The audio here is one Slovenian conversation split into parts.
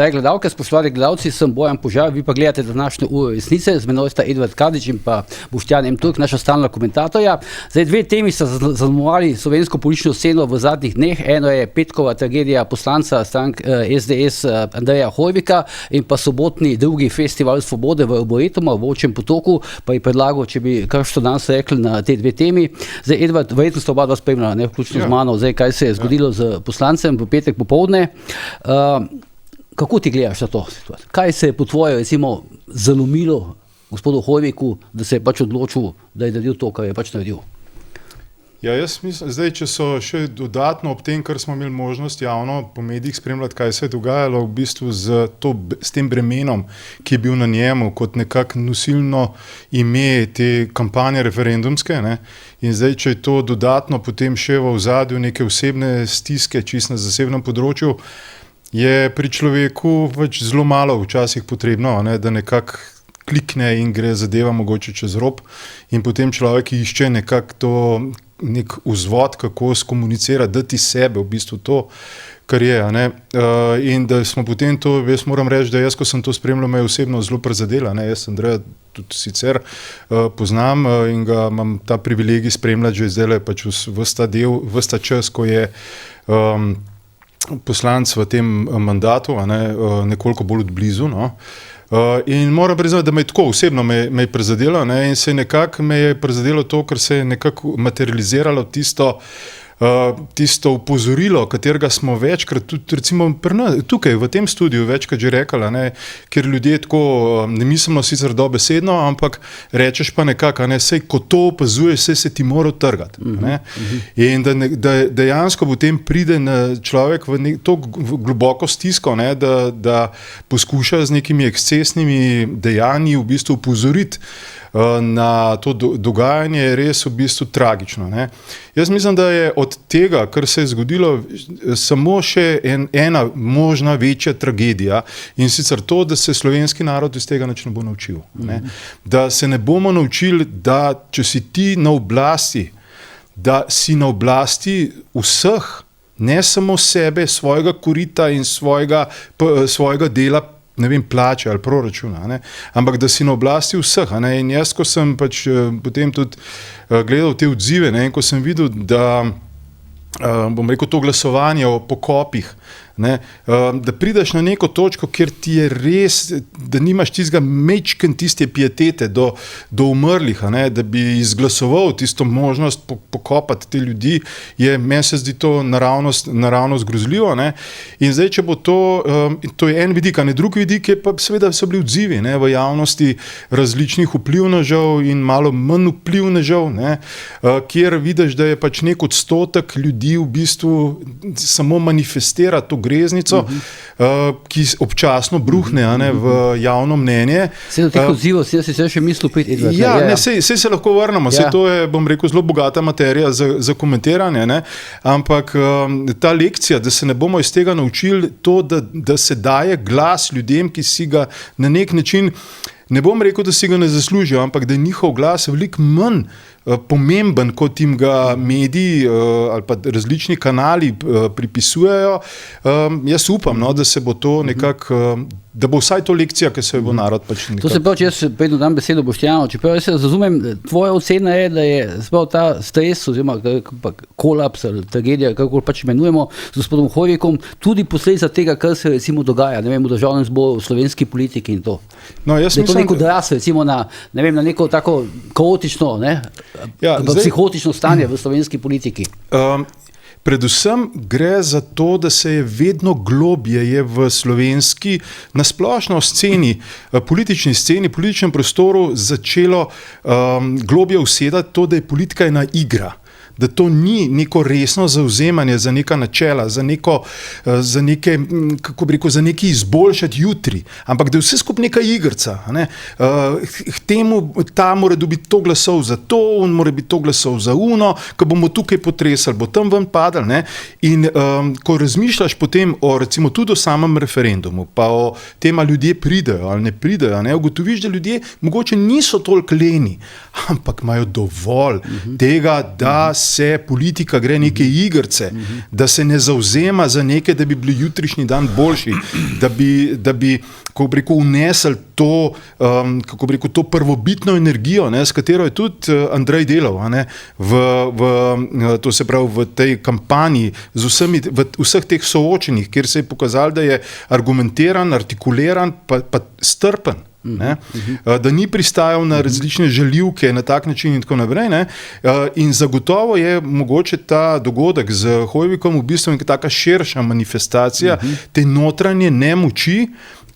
Drage gledalke, spoštovani gledalci, sem Bojan Požar, vi pa gledate današnjo uro resnice, z menoj sta Edvard Kadič in pa Boštjan M. Turk, naša stalna komentatorja. Zdaj, dve temi sta zaznamovali slovensko politično sceno v zadnjih dneh. Eno je petkova tragedija poslanca strank SDS Andreja Hoivika in pa sobotni drugi festival svobode v Arboretuma v Volčjem potoku, pa je predlagal, če bi kar što danes rekli na te dve temi. Zdaj, Edvard, verjetno sta oba dva spremljala, ne vključno z mano, zdaj, kaj se je zgodilo z poslancem v petek popoldne. Kako ti gledaš na to situacijo? Kaj se je po tvoje recimo zalomilo gospodu Hoiviku, da se je pač odločil, da je naredil to, kar je pač naredil? Ja, jaz mislim, zdaj, če so še dodatno ob tem, kar smo imeli možnost javno po medijih spremljati, kaj se je dogajalo v bistvu s tem bremenom, ki je bil na njemu kot nekako nosilno ime te kampanje referendumske, ne? In zdaj, če je to dodatno potem še v ozadju neke osebne stiske, čisto na zasebnem področju, je pri človeku pač zelo malo včasih potrebno, ne, da nekako klikne in gre zadeva mogoče čez rob in potem človek išče nekako nek vzvod, kako skomunicirati, dati sebe v bistvu to, kar je. Ne. In da smo potem to, jaz moram reči, da jaz, ko sem to spremljal, me je osebno zelo prizadela. Ne. Jaz Andreja tudi sicer poznam in ga imam ta privilegij spremljati že zdaj pač ves ta čas, ko je poslanc v tem mandatu, nekoliko bolj od blizu. No. In moram priznati, da me je tako osebno me je prizadelo, ne, in se nekako me je prizadelo to, ker se je nekako materializiralo tisto upozorilo, katerega smo večkrat tudi recimo tukaj v tem studiu večkrat že rekli, ne, ker ljudje tako ne mislimo sicer dobesedno, ampak rečeš pa nekako, ne, sej ko to opazuješ, sej se ti mora trgati. In da dejansko potem pride človek v to globoko stisko, ne, da poskuša z nekimi ekscesnimi dejanji v bistvu upozoriti na to dogajanje, je res v bistvu tragično. Ne. Jaz mislim, da je od tega, kar se je zgodilo, samo še ena možna večja tragedija, in sicer to, da se slovenski narod iz tega nič ne bo naučil. Ne. Da se ne bomo naučili, da če si ti na oblasti, da si na oblasti vseh, ne samo sebe, svojega korita in svojega dela, ne vem, plače ali proračuna, ne? Ampak da si na oblasti vseh. Ne? In jaz, ko sem pač potem tudi gledal te odzive, ne? In ko sem videl, da bom rekel to glasovanje o pokopih, ne? Da prideš na neko točko, kjer ti je res, da nimaš tistega mečken tiste pietete do umrlih, ne? Da bi izglasoval tisto možnost pokopati te ljudi, meni se zdi to naravnost grozljivo. Ne? In zdaj, če bo to je en vidik, a ne drug vidik je pa seveda so bili odzivi, ne? V javnosti različnih vplivnežev in malo manj vplivnežev, ne? Kjer vidiš, da je pač nek odstotek ljudi v bistvu samo manifestira to greznico, ki občasno bruhne, ne, v javno mnenje. Se do teh odzivov, si še mislil priti, Edvard? Ja, sej se lahko vrnemo, sej to je, bom rekel, zelo bogata materija za komentiranje, ne, ampak ta lekcija, da se ne bomo iz tega naučili to, da se daje glas ljudem, ki si ga na nek način, ne bom rekel, da si ga ne zaslužijo, ampak da je njihov glas veliko manj pomemben, kot jim ga mediji ali pa različni kanali pripisujejo. Jaz upam, no, da se bo to nekako, da bo vsaj to lekcija, ki se bo narod pač nekako... To se pravi, če jaz predno dam besedo Boštjanu, čeprav jaz razumem, tvoja ocena je, da je ta stres oziroma kolaps ali tragedija, kako pač imenujemo, z gospodom Hoivikom, tudi posledica tega, kar se recimo dogaja, ne vem, v Državnem zboru, v slovenski politiki in to. No, jaz da je to neko odraz, recimo na neko tako kaotično, psihotično stanje v slovenski politiki. Predvsem gre za to, da se je vedno globje v slovenski, na splošno sceni, politični sceni, političnem prostoru začelo globje usedati to, da je politika ena igra. Da to ni neko resno zavzemanje za neka načela, za neke, kako bi rekel, za neki izboljšati jutri, ampak da je vse skupaj neka igrica. Ne? Ta mora dobiti to glasov za to, on mora biti to glasov za uno, ko bomo tukaj potresali, bo tam ven padali. Ne? In ko razmišljaš potem recimo tudi o samem referendumu, pa o tem, ali ljudje pridejo ali ne pridejo, ne? Ugotoviš, da ljudje mogoče niso toliko leni, ampak imajo dovolj tega, da se politika gre neke igrice, da se ne zauzema za neke, da bi bili jutrišnji dan boljši, da bi kako bi rekel, vnesli to, kako bi rekel, to prvobitno energijo, ne, s katero je tudi Andrej delal, ne, to se pravi v tej kampanji, v vseh teh soočenjih, kjer se je pokazalo, da je argumentiran, artikuliran, pa strpen. Ne? Da ni pristajal na različne žaljivke na tak način in tako naprej. Ne? In zagotovo je mogoče ta dogodek z Hoyvikom v bistvu neka taka širša manifestacija te notranje nemoči,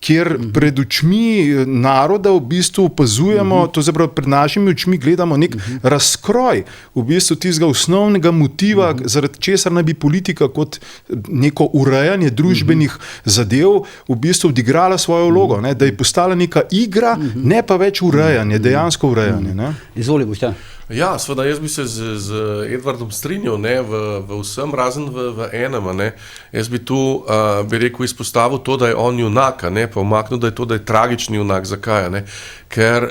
kjer pred očmi naroda v bistvu opazujemo, to zapravo pred našimi očmi gledamo nek razkroj v bistvu tistega osnovnega motiva, zaradi česar naj bi politika kot neko urejanje družbenih zadev v bistvu odigrala svojo vlogo, ne? Da je postala neka igra, ne pa več urejanje, dejansko urejanje. Ne? Izvoli, Boštjan. Ja, seveda, jaz bi se z Edvardom strinjal, ne, v vsem, razen v enem, ne. Jaz bi tu, bi rekel, izpostavil to, da je on junak, ne, pa umaknil, da je tragični junak. Zakaj, ne? Ker,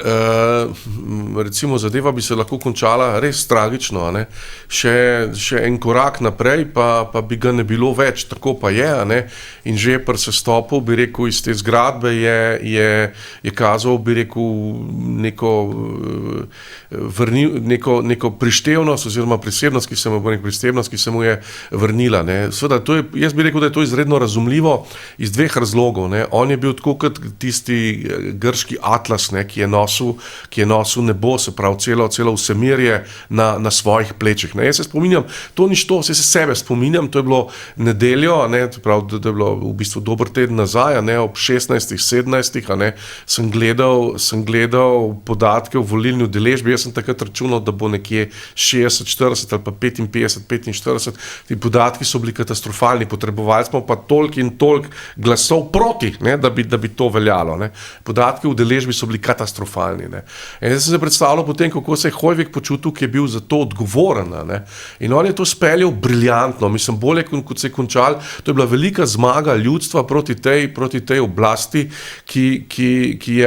recimo, zadeva bi se lahko končala res tragično, ne. Še en korak naprej, pa bi ga ne bilo več, tako pa je, ne. In že pri sestopu, bi rekel, iz te zgradbe je kazal, bi rekel, neko prištevnost oziroma prisebnost, ki se mu je vrnila. Ne. Seveda, jaz bi rekel, da je to izredno razumljivo iz dveh razlogov. Ne. On je bil tako kot tisti grški atlas, ne, ki je nosil nebo, se pravi celo vsemirje na svojih plečih. Ne. Jaz se spominjam, to ni to, se sebe spominjam, to je bilo nedeljo, ne, to je bilo v bistvu dober teden nazaj, ne, ob 16, 17, ne, sem gledal podatke o volilni udeležbi, jaz sem takrat računal, da bo nekje 60, 40 ali pa 55, 45. Ti podatki so bili katastrofalni, potrebovali smo pa toliko in toliko glasov proti, ne, da bi to veljalo. Ne. Podatki o udeležbi so bili katastrofalni. Ne. In jaz sem se predstavljal potem, kako se je Hoyvik počutil, ki je bil za to odgovoren. Ne. In on je to speljal briljantno, mislim, bolje kot se je končal. To je bila velika zmaga ljudstva proti tej oblasti, ki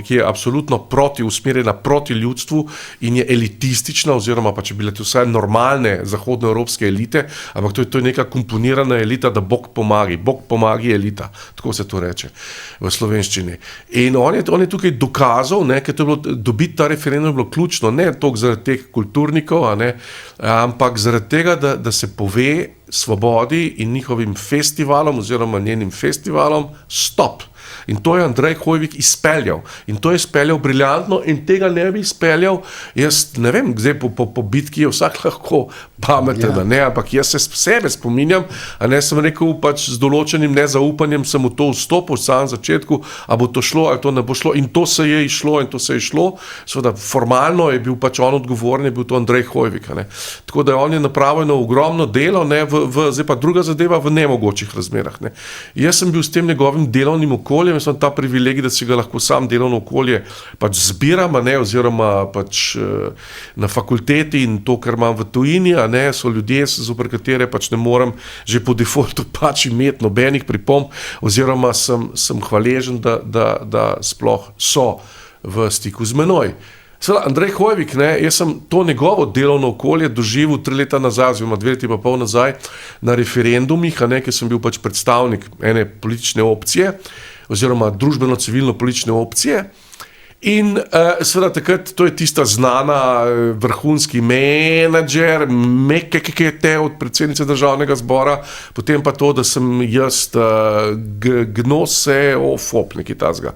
je absolutno usmerjena proti ljudstvu in je elitistična, oziroma pa če bile to vse normalne zahodnoevropske elite, ampak to je neka komponirana elita, da Bog pomagi elita, tako se to reče v slovenščini. In on je tukaj dokazal, ne, ker to je bilo, dobiti ta referendum je bilo ključno, ne toliko zaradi teh kulturnikov, ne, ampak zaradi tega, da se pove Svobodi in njihovim festivalom oziroma njenim festivalom stop. In to je Andrej Hoyvik izpeljal. In to je izpeljal briljantno in tega ne bi izpeljal, jaz ne vem, zdaj po bitki je vsak lahko pameten, ne, ampak jaz se sebe spominjam, a ne sem rekel, pač z določenim nezaupanjem sem v to vstopil v samem začetku, a bo to šlo, ali to ne bo šlo, in to se je išlo, seveda formalno je bil pač on odgovoren, je bil to Andrej Hoyvik, ne. Tako da on je napravil ogromno delo, ne, zdaj pa druga zadeva v nemogočih razmerah, ne. Jaz sem bil s tem njegovim delovnim okoljem, jaz sem ta privilegij, da si ga lahko sam delovno okolje pač zbiram, ne, oziroma pač na fakulteti in to, kar imam v tujini, ne, so ljudje, zoper katere pač ne morem že po defaultu pač imeti nobenih pripomb, oziroma sem hvaležen, da sploh so v stiku z menoj. Seveda, Andrej Hoyvik, ne, jaz sem to njegovo delovno okolje doživel 3 leta nazaj, oziroma 2 leti pa pol nazaj na referendumih, ne, ker sem bil pač predstavnik ene politične opcije, oziroma družbeno-civilno-politične opcije. In seveda takrat, to je tista znana vrhunski menadžer, od predsednice državnega zbora, potem pa to, da sem jaz gnoseofob, nekaj tazga.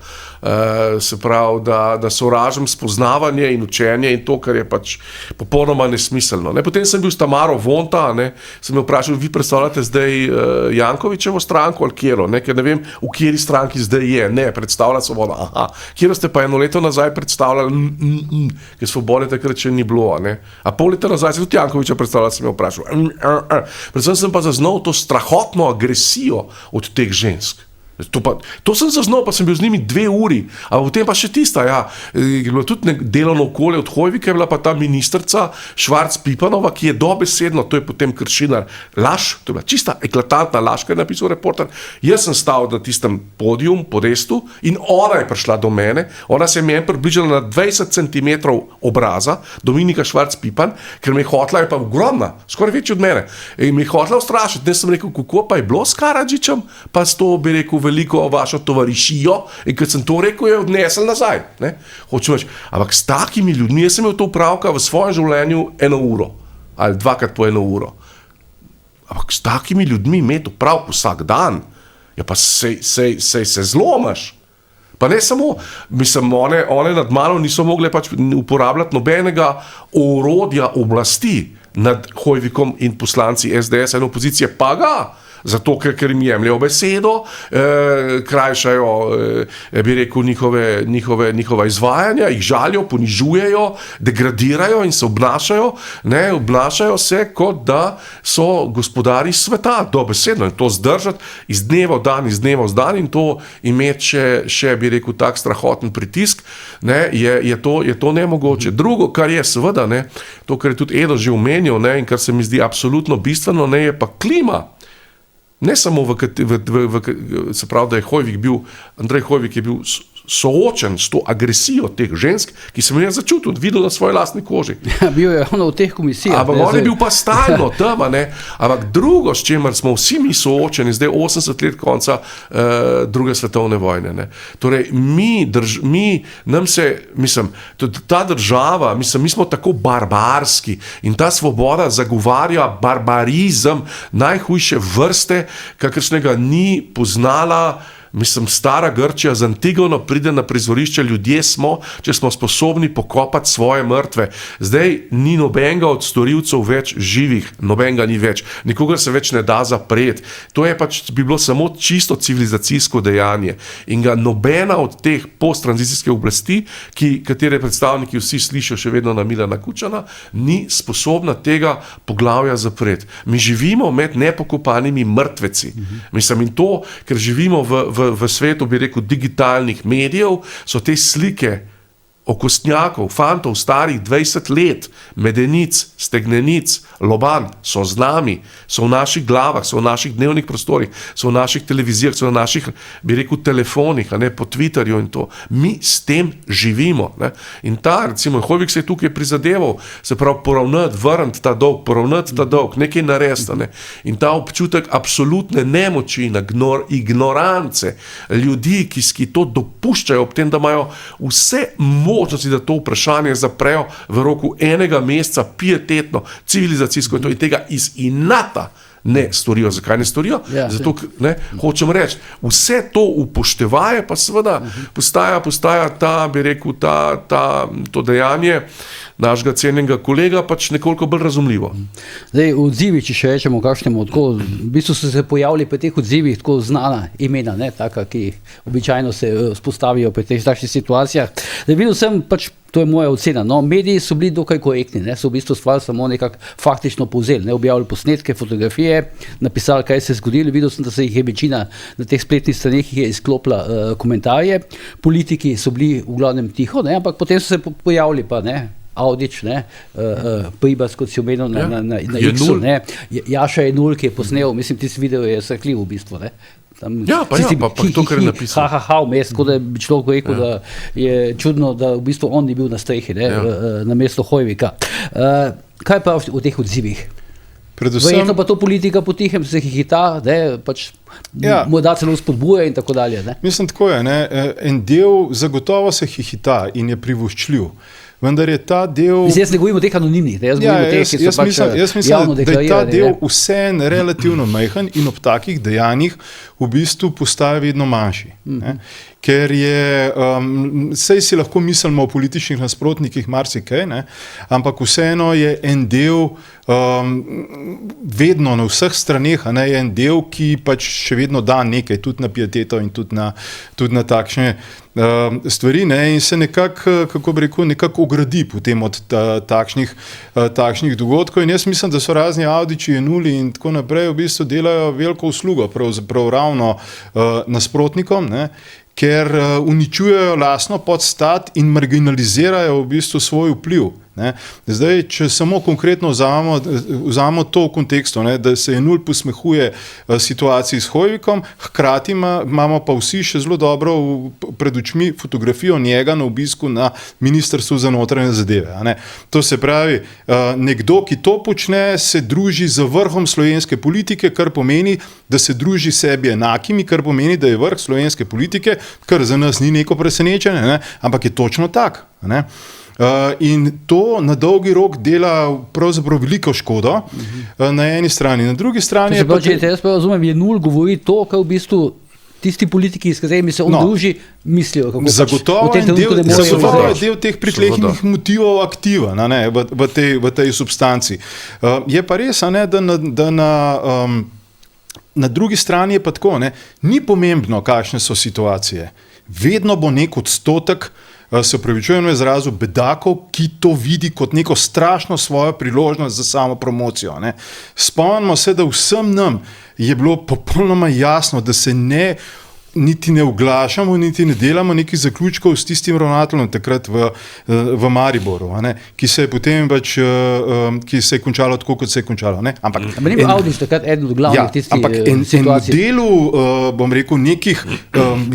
Se pravi, da sovražim spoznavanje in učenje in to, kar je pač popolnoma nesmiselno. Ne? Potem sem bil s Tamaro Vonta, ne? Sem jo vprašal, vi predstavljate zdaj Jankovićevo stranko ali kjero, ne? Ker ne vem, v kjeri stranki zdaj je, ne, predstavlja Svoboda, aha, kjero ste pa 1 leto nazaj predstavljali, ker Svobode takrat še ni bilo, ne. A pol leta nazaj se tudi Jankovića predstavljala, sem jo vprašal. Predvsem sem pa zaznal to strahotno agresijo od teh žensk. To sem zaznal, pa sem bil z njimi 2 uri, a potem pa še tista, je bilo tudi delovno okolje od Hojvika, je bila pa ta ministrica Švarc-Pipanova, ki je dobesedno, to je potem kršinar, laž, to je bila čista eklatantna laž, kar je napisal reporter. Jaz sem stal na tistem podestu in ona je prišla do mene, ona se je meni približala na 20 cm obraza, Dominika Švarc-Pipan, ker me je hotla, je pa ogromna, skoraj večji od mene, in me je hotla ustrašiti. Ne sem rekel, kako pa je bilo s Karadžičem, pa s to bi rekel veliko vašo tovarišijo, in kad sem to rekel, je odnesel nazaj. Hočem reči, ampak s takimi ljudmi, jaz sem imel to upravka v svojem življenju 1 uro, ali 2krat po 1 uro. Ampak s takimi ljudmi imeti upravka vsak dan, ja pa se zlomaš. Pa ne samo, mislim, one nad mano niso mogle pač uporabljati nobenega orodja oblasti nad Hojvikom in poslanci SDS in opozicije, pa ga, zato ker jim jemljajo besedo, krajšajo, bi rekel, njihova izvajanja, jih žalijo, ponižujejo, degradirajo in se obnašajo se, kot da so gospodari sveta, dobesedno, in to zdržati iz dneva v dan in to imeti še bi rekel, tak strahoten pritisk, je to nemogoče. Drugo, kar je seveda, to, kar je tudi Edo že omenil, in kar se mi zdi absolutno bistveno, je pa klima. Ne samo se pravi, da je Andrej Hojvik je bil soočen s to agresijo teh žensk, ki sem jih začutil, videl na svoji lastni koži. Bil je v teh komisijah. Ampak on je bil pa stalno tam, ampak drugo, s čemer smo vsi mi soočeni, zdaj 80 let konca druge svetovne vojne. Torej, ta država, mi smo tako barbarski in ta svoboda zagovarja barbarizem najhujše vrste, kakršnega ni poznala. Stara Grčija z Antigono pride na prizorišče, ljudje smo, če smo sposobni pokopati svoje mrtve. Zdaj ni nobenega od storilcev več živih, nobenega ni več, nikogar se več ne da zapreti. To je pač bi bilo samo čisto civilizacijsko dejanje in ga nobena od teh posttranzicijske oblasti, katere predstavniki vsi slišijo še vedno na Milana Kučana, ni sposobna tega poglavja zapreti. Mi živimo med nepokopanimi mrtveci. In to, ker živimo v svetu, bi rekel, digitalnih medijev, so te slike okostnjakov, fantov starih 20 let, medenic, stegnenic, loban, so z nami, so v naših glavah, so v naših dnevnih prostorih, so v naših televizijah, so v naših, bi rekel, telefonih, po Twitterju in to. Mi s tem živimo. In recimo, Hojvik se je tukaj prizadeval, se pravi, vrniti ta dolg, nekaj narediti. In ta občutek absolutne nemoči, ignorance ljudi, ki to dopuščajo ob tem, da imajo vse možnosti, da to vprašanje zaprejo v roku 1 meseca, pietetno, civilizacijsko in tega iz inata ne storijo. Zakaj ne storijo? Zato, hočem reči, vse to upoštevaje, pa seveda postaja ta, bi rekel, to dejanje našega cenjenega kolega pač nekoliko bolj razumljivo. Zdaj, odzivi, če še rečemo kakšnemu, v bistvu so se pojavili pri teh odzivih tako znana imena, taka, ki običajno se spostavijo pri teh takšnih situacijah. Zdaj, videl sem pač, to je moja ocena, mediji so bili dokaj korektni, so v bistvu stvar samo nekako faktično povzeli, objavili posnetke, fotografije, napisali, kaj se je zgodilo, videl sem, da se jih je večina na teh spletnih straneh izklopila komentarje, politiki so bili v glavnem tiho, ampak potem so se pojavili pa, Audič, Pribas, kot si omenil na X-u, Jaša Jenul, ki je posnel, mislim, tisti video je srhljiv v bistvu, pa to, kar je napisal. Vmes, tako da bi človek rekel, da je čudno, da v bistvu on ni bil na strehi, na mesto Hojvika. Kaj pa v teh odzivih? Verjetno pa to politika potihem se hihita, pač morda celo spodbuja in tako dalje. Mislim, tako je, en del zagotovo se hihita in je privoščljiv. Vendar je ta del... Jaz ne govorim o teh anonimnih, jaz govorim o teh, ki so pač javno deklarirani. Da je ta del vseen relativno majhen in ob takih dejanjih v bistvu postaja vedno manjši. Ker je, sej si lahko mislimo o političnih nasprotnikih marsikaj, ampak vseeno je en del vedno na vseh straneh, je en del, ki pač še vedno da nekaj, tudi na pieteto in tudi na takšne stvari, in se nekako, kako bi rekel, nekako ogradi potem od takšnih dogodkov. In jaz mislim, da so razni Audiči, Jenuli in tako naprej v bistvu delajo veliko uslugo, pravzaprav ravno nasprotnikom, ne, ker uničujejo lastno podstat in marginalizirajo v bistvu svoj vpliv. Ne. Zdaj, če samo konkretno vzamemo to v kontekstu, ne, da se Jenull posmehuje situaciji s Hojevikom, hkrati imamo pa vsi še zelo dobro pred očmi fotografijo njega na obisku na Ministrstvu za notranje zadeve. Ne. To se pravi, nekdo, ki to počne, se druži z vrhom slovenske politike, kar pomeni, da se druži sebi enakimi, kar pomeni, da je vrh slovenske politike, kar za nas ni neko presenečenje, ne, ampak je točno tak. Ne. In to na dolgi rok dela pravzaprav veliko škodo na eni strani. Na drugi strani če jaz pa razumem, Jenull govori to, kar v bistvu tisti politiki, s katerimi se on druži, mislijo. Zagotovo je del teh pritlehnih motivov aktiven v tej substanci. Je pa res, da na drugi strani je pa tako, ni pomembno, kakšne so situacije. Vedno bo nek odstotek, se upravičujem na izrazu, bedakov, ki to vidi kot neko strašno svojo priložnost za samo promocijo. Ne. Spomnimo se, da vsem nam je bilo popolnoma jasno, da se niti ne oglašamo, niti ne delamo nekih zaključkov s tistim ravnateljem takrat v Mariboru, ki se je potem ki se je končalo tako, kot se je končalo. Ampak ni bil Audić takrat eden od glavnih tistih situacij. En delu, bom rekel, nekih,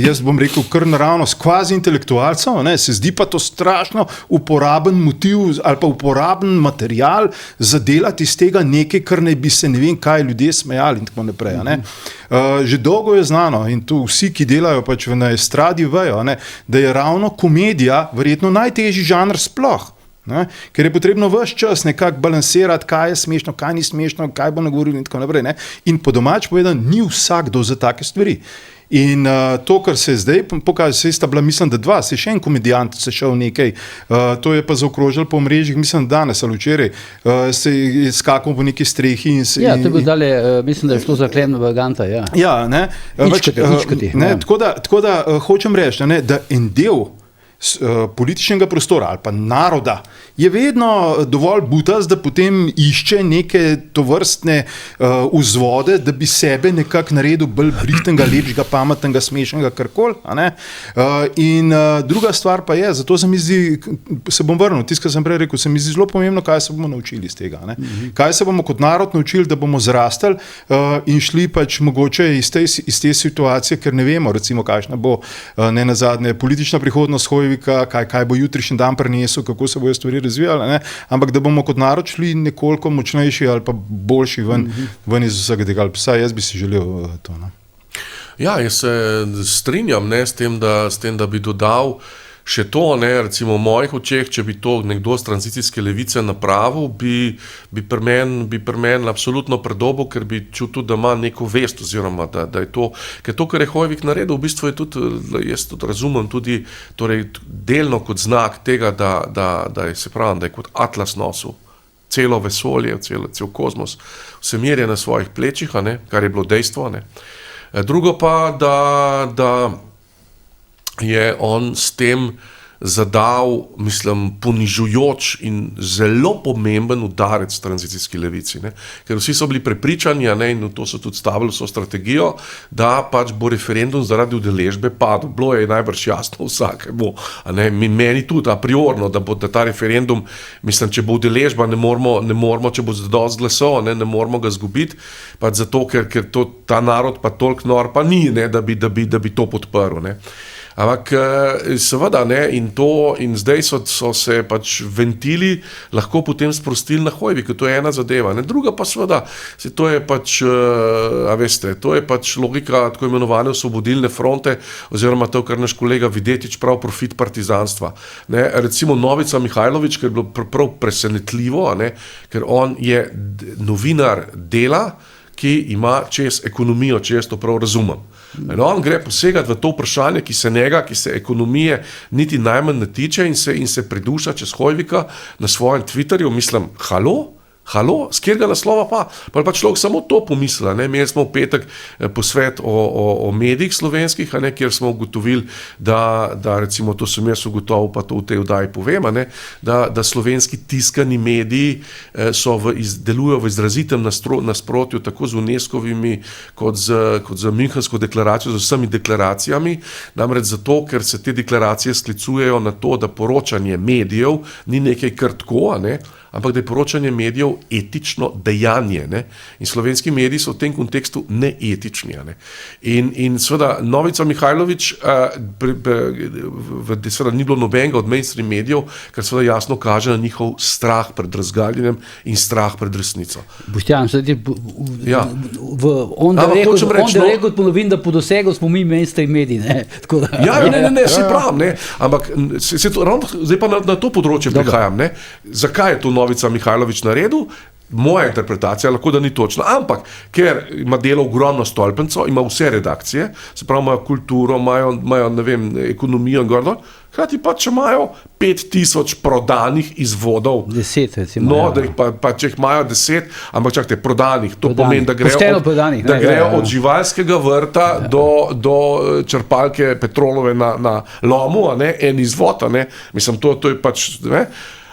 jaz bom rekel, kar naravnost kvazi intelektualcev, se zdi pa to strašno uporaben motiv ali pa uporaben material za delati iz tega nekaj, kar ne bi se ne vem kaj ljudje smejali in tako naprej. Že dolgo je znano in to vsi, ki delajo pač na estradi, vejo, da je ravno komedija verjetno najtežji žanr sploh. Ne? Ker je potrebno ves čas nekako balansirati, kaj je smešno, kaj ni smešno, kaj bo nagovoril in tako naprej. Ne? In po domač povedano, ni vsakdo za take stvari. In to, kar se je zdaj pokazalo, se sta bila, mislim, da dva, se je še en komedijant se šel nekaj, to je pa zaokrožil po mrežih, mislim, danes ali včeraj, se je skakal po neki strehi. To je bil dalje, mislim, da je šlo za Klemna Vaganta. Ja, ne. Tako da hočem reči, da en del političnega prostora ali pa naroda je vedno dovolj butast, da potem išče neke tovrstne vzvode, da bi sebe nekako naredil bolj brihtnega, lepšega, pametnega, smešnega, karkoli. In druga stvar pa je, zato se mi zdi, se bom vrnil, tisto, kar sem prej rekel, se mi zdi zelo pomembno, kaj se bomo naučili iz tega. Kaj se bomo kot narod naučili, da bomo zrastali in šli pač mogoče iz te situacije, ker ne vemo, recimo, kakšna bo ne nazadnje politična prihodnost Hojevika, kaj bo jutrišnji dan prinesel, kako se bojo stvari razvijale, ampak da bomo kot narod šli nekoliko močnejši ali pa boljši ven iz vsega tega. Vsaj jaz bi si želel to. Ja, jaz se strinjam s tem, da bi dodal še to, recimo v mojih očeh, če bi to nekdo z tranzicijske levice napravil, bi pri meni absolutno predobo, ker bi čutil, da ima neko vest oziroma, da je to, ker to, kar je Hojevik naredil, v bistvu je tudi, jaz tudi razumem tudi, torej delno kot znak tega, da je, se pravi, da je kot atlas nosil celo vesolje, cel kozmos, vse merje na svojih plečih, kar je bilo dejstvo. Drugo pa, da je on s tem zadal, mislim, ponižujoč in zelo pomemben udarec tranzicijski levici. Ker vsi so bili prepričani, in to so tudi stavili vso strategijo, da pač bo referendum zaradi udeležbe padel. Bilo je najbrž jasno vsakemu. Meni tudi a priorno, da bo ta referendum, mislim, če bo udeležba, ne moramo, če bo dosti glasov, ne moramo ga zgubiti, pač zato, ker ta narod pa toliko nor pa ni, da bi to podprl. Ampak seveda, in zdaj so se pač ventili lahko potem sprostili na Hojevika, to je ena zadeva. Druga pa seveda, to je pač, to je pač logika tako imenovane osvobodilne fronte, oziroma to, kar naš kolega Videtič prav profit partizanstva. Recimo Novica Mihajlović, ker je bilo prav presenetljivo, ker on je novinar Dela, ki ima čez ekonomijo, če jaz to prav razumem. On gre posegati v to vprašanje, ki se ekonomije niti najmanj ne tiče in se priduša čez Hojevika na svojem Twitterju. Mislim, halo? Halo, z katerega naslova pa? Pa človek samo to pomisli. Imeli smo v petek posvet o medijih slovenskih, kjer smo ugotovili, da recimo to sem jaz ugotovil, pa to v tej oddaji povem, da slovenski tiskani mediji delujejo v izrazitem nasprotju tako z UNESCO-vimi kot z Münchensko deklaracijo, z vsemi deklaracijami, namreč zato, ker se te deklaracije sklicujejo na to, da poročanje medijev ni nekaj kar tako, ampak da je poročanje medijev etično dejanje. In slovenski mediji so v tem kontekstu neetični. In seveda Novica Mihajlović, seveda ni bilo nobenega od mainstream medijev, kar seveda jasno kaže na njihov strah pred razgaljenjem in strah pred resnico. Boštjan, on da rekel polovin, da po dosegu smo mi mainstream mediji. Ne, se pravim, ampak zdaj pa na to področje prihajam. Zakaj je to Novica Mihajlović naredil? Moja interpretacija, lahko da ni točna, ampak ker ima delo ogromno stolpenco, ima vse redakcije, se pravi, imajo kulturo, imajo ne vem, ekonomijo in gordo, hkrati pa če imajo 5000 prodanih izvodov. 10 recimo. Če jih imajo 10, ampak čakajte, prodanih, to pomeni, da grejo od živalskega vrta do črpalke Petrolove na lomu, en izvod, mislim, to je pač,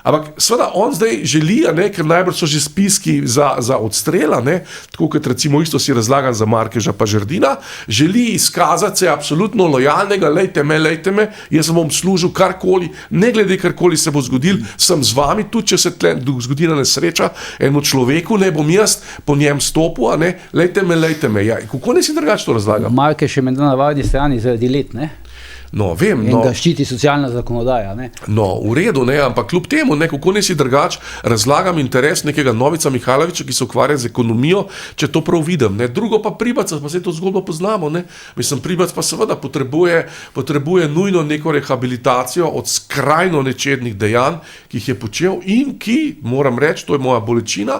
ampak seveda on zdaj želi, ker najbrž so že spiski za odstrela, tako kot recimo isto si razlagan za Markeža pa Žerdina, želi izkazati se absolutno lojalnega, lejte me, jaz bom služil karkoli, ne glede karkoli se bo zgodil, sem z vami, tudi če se tle zgodi nesreča enemu človeku, ne bom jaz po njem stopil, lejte me. Ja, kako ne si drugače to razlagam? Markež je med navadni strani zaradi let, No, vem, in ga ščiti socialna zakonodaja. No, v redu, ampak kljub temu, kako ne si drugače razlagam interes nekega Novica Mihajlovića, ki se ukvarja z ekonomijo, če to prav vidim. Drugo pa Pribac, pa se to zgodbo poznamo. Mislim, Pribac pa seveda potrebuje nujno neko rehabilitacijo od skrajno nečednih dejanj, ki jih je počel in ki, moram reči, to je moja bolečina,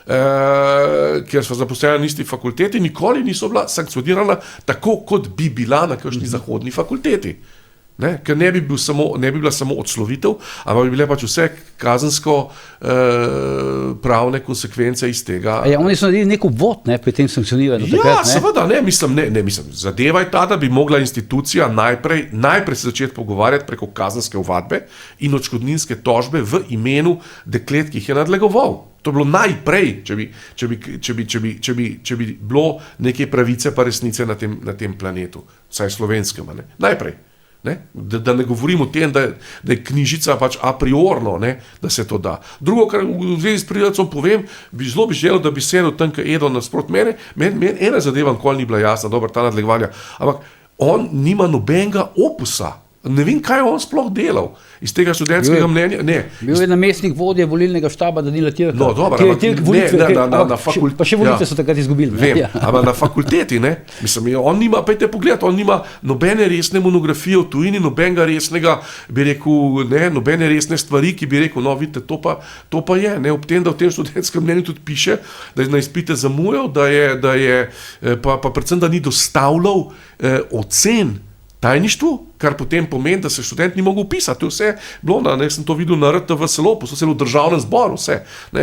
ker so zaposleni na isti fakulteti, nikoli niso bila sankcionirana tako, kot bi bila na kakšni zahodni fakulteti. Ker ne bi bila samo odslovitev, ampak bi bile pač vse kazensko pravne konsekvence iz tega. Oni so naredili nek uvod pri tem sankcioniranju. Seveda, mislim, zadeva je ta, da bi mogla institucija najprej se začeti pogovarjati preko kazenske ovadbe in odškodninske tožbe v imenu deklet, ki jih je nadlegoval. To je bilo najprej, če bi bilo neke pravice pa resnice na tem planetu, vsaj slovenskem, najprej. Da ne govorim o tem, da je knjižica pač a priorno, da se to da. Drugo, kar v zvezi s Pribacom povem, zelo bi želel, da bi sedel tam, kaj Edo nasprot mene, meni ena zadeva nikoli ni bila jasna, dobro, ta nadlegovanja, ampak on nima nobenega opusa. Ne vem, kaj je on sploh delal iz tega študentskega mnenja. Bil je namestnik vodje volilnega štaba Danila Tirka. No, dobro, na fakulteti. Pa še volitve so takrat izgubili. Vem, ampak na fakulteti, mislim, on nima, pejte pogled, on nima nobene resne monografije v tujini, nobenega resnega, bi rekel, nobene resne stvari, ki bi rekel, no, vidite, to pa je, ob tem, da v tem študentskem mnenju tudi piše, da je na izpite zamujal, pa predvsem, da ni dostavljal ocen tajništvu, kar potem pomeni, da se študent ni mogel upisati. To je vse bilo, sem to videl na RTV Selopu, so se v državnem zboru, vse,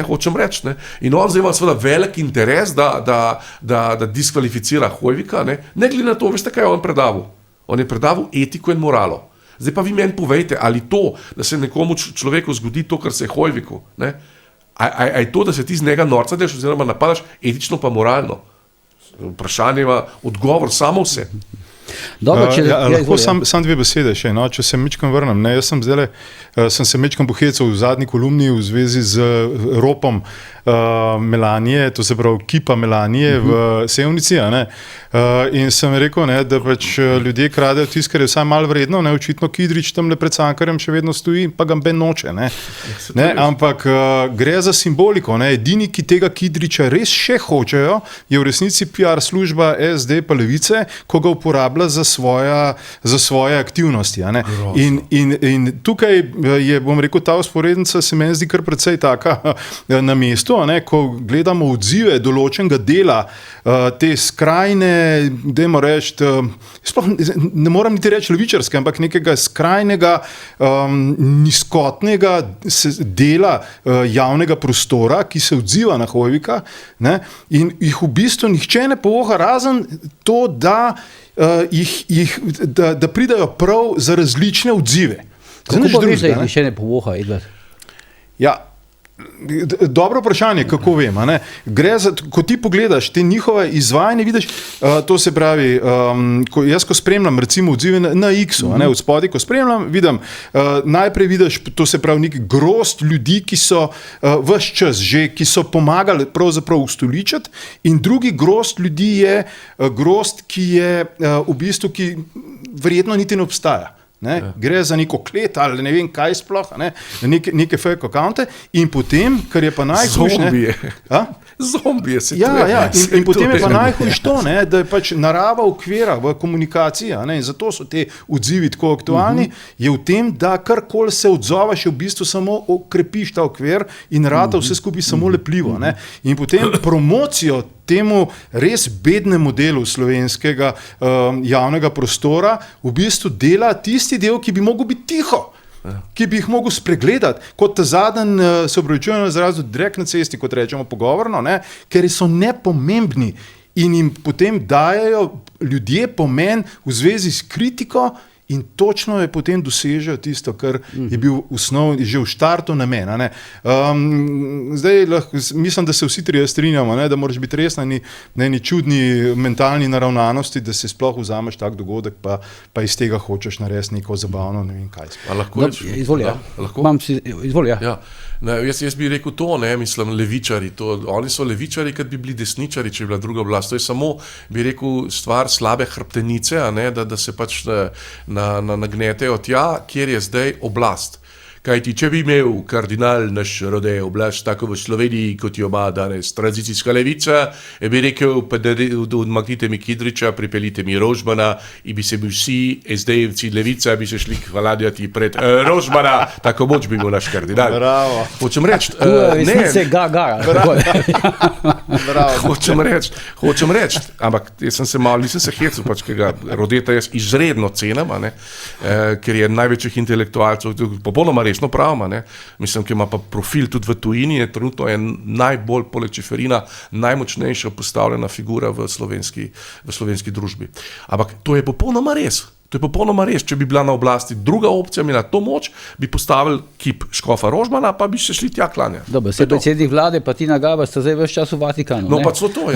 hočem reči. In on zdaj ima seveda velik interes, da diskvalificira Hojvika, ne glede na to, veste, kaj je on predaval. On je predaval etiko in moralo. Zdaj pa vi meni povejte, ali to, da se nekomu človeku zgodi to, kar se je Hojviku, a je to, da se ti z njega norca deš oziroma napadaš etično pa moralno? Vprašanje ima odgovor samo vse. Dobro, lahko sam dve besede še, če se mečkam vrnem. Jaz sem se mečkam pohecal v zadnji kolumni v zvezi z ropom Melanije, to se pravi kipa Melanije v Sevnici, in sem rekel, da pač ljudje kradejo tisto, kar je vsaj malo vredno, očitno Kidrič tamle pred Cankarjem še vedno stoji, pa ga ben noče. Ampak gre za simboliko. Edini, ki tega Kidriča res še hočejo, je v resnici PR služba SD pa Levice, ko ga uporablja uporabila za svoje aktivnosti. A ne? In tukaj je, bom rekel, ta vzporednica se meni zdi kar precej taka na mestu, a ne? Ko gledamo odzive določenega dela te skrajne, dajmo reči, sploh ne moram niti reči levičarske, ampak nekega skrajnega, nizkotnega dela javnega prostora, ki se odziva na Hoivika, ne? In jih v bistvu nihče ne povoha, razen to, da pridajo prav za različne odzive. Kako pa veš, da jih nihče ne povoha, Edvard? Ja, dobro vprašanje, kako vem. A ne? Gre za, ko ti pogledaš te njihove izvajanje, vidiš, to se pravi, jaz ko spremljam recimo odzive na X-u, a ne, od spodaj, ko spremljam, vidim, najprej vidiš, to se pravi neki grozd ljudi, ki so ves čas že, ki so pomagali pravzaprav ustoličiti, in drugi grozd ljudi je grozd, ki je v bistvu, ki verjetno niti ne obstaja. Ne? Gre za neko klet ali ne vem kaj sploh, neke fake accounte, in potem, kar je pa najhujše... Zombije se in potem je pa najhujše to, da je pač narava okvira v komunikaciji, in zato so te odzivi tako aktualni, je v tem, da karkoli se odzoveš, je v bistvu samo okrepiš ta okvir in rata vse skupaj samo lepljivo. In potem promocijo temu res bednemu delu slovenskega javnega prostora v bistvu dela tisti del, ki bi mogel biti tiho, ki bi jih mogel spregledati, kot ta zadnji, se opravičujem za izraz, direkt na cesti, kot rečemo pogovorno, ker so nepomembni in jim potem dajajo ljudje pomen v zvezi s kritiko, in točno je potem dosežejo tisto, kar je bil že v štartu namen. Zdaj mislim, da se vsi trije strinjamo, da moraš biti res na eni čudni mentalni naravnanosti, da se sploh vzameš tak dogodek, pa iz tega hočeš narediti neko zabavno, ne vem kaj. Izvoli. Jaz bi rekel to, mislim, levičari. Oni so levičari, kad bi bili desničari, če bi bila druga oblast. To je samo, bi rekel, stvar slabe hrbtenice, da se pač nagnetejo tja, kjer je zdaj oblast. Kajti, če bi imel kardinal naš Rode oblast tako v Sloveniji, kot jo ima danes tranzicijska levica, bi rekel, pa da odmaknite mi Kidriča, pripeljite mi Rožmana in bi se mi vsi SD-jevci levica bi se šli hvaladjati pred Rožmana, tako moč bi bil naš kardinal. Bravo. Hočem reči, hočem reči, ampak jaz sem se malo, nisem se hecel, pač kega Rodeta jaz izredno cenim, ker je največjih intelektualcev, popolnoma resno pravima, mislim, ki ima pa profil tudi v tujini, je trenutno najbolj poleg Čeferina najmočnejša postavljena figura v slovenski družbi. Ampak to je popolnoma res. To je popolnoma res. Če bi bila na oblasti druga opcija, imela to moč, bi postavili kip škofa Rožmana, pa bi se šli tja klanja. Dobro, se predsednik vlade pa Tina Gaber sta zdaj ves čas v Vatikanu. No, pa so to,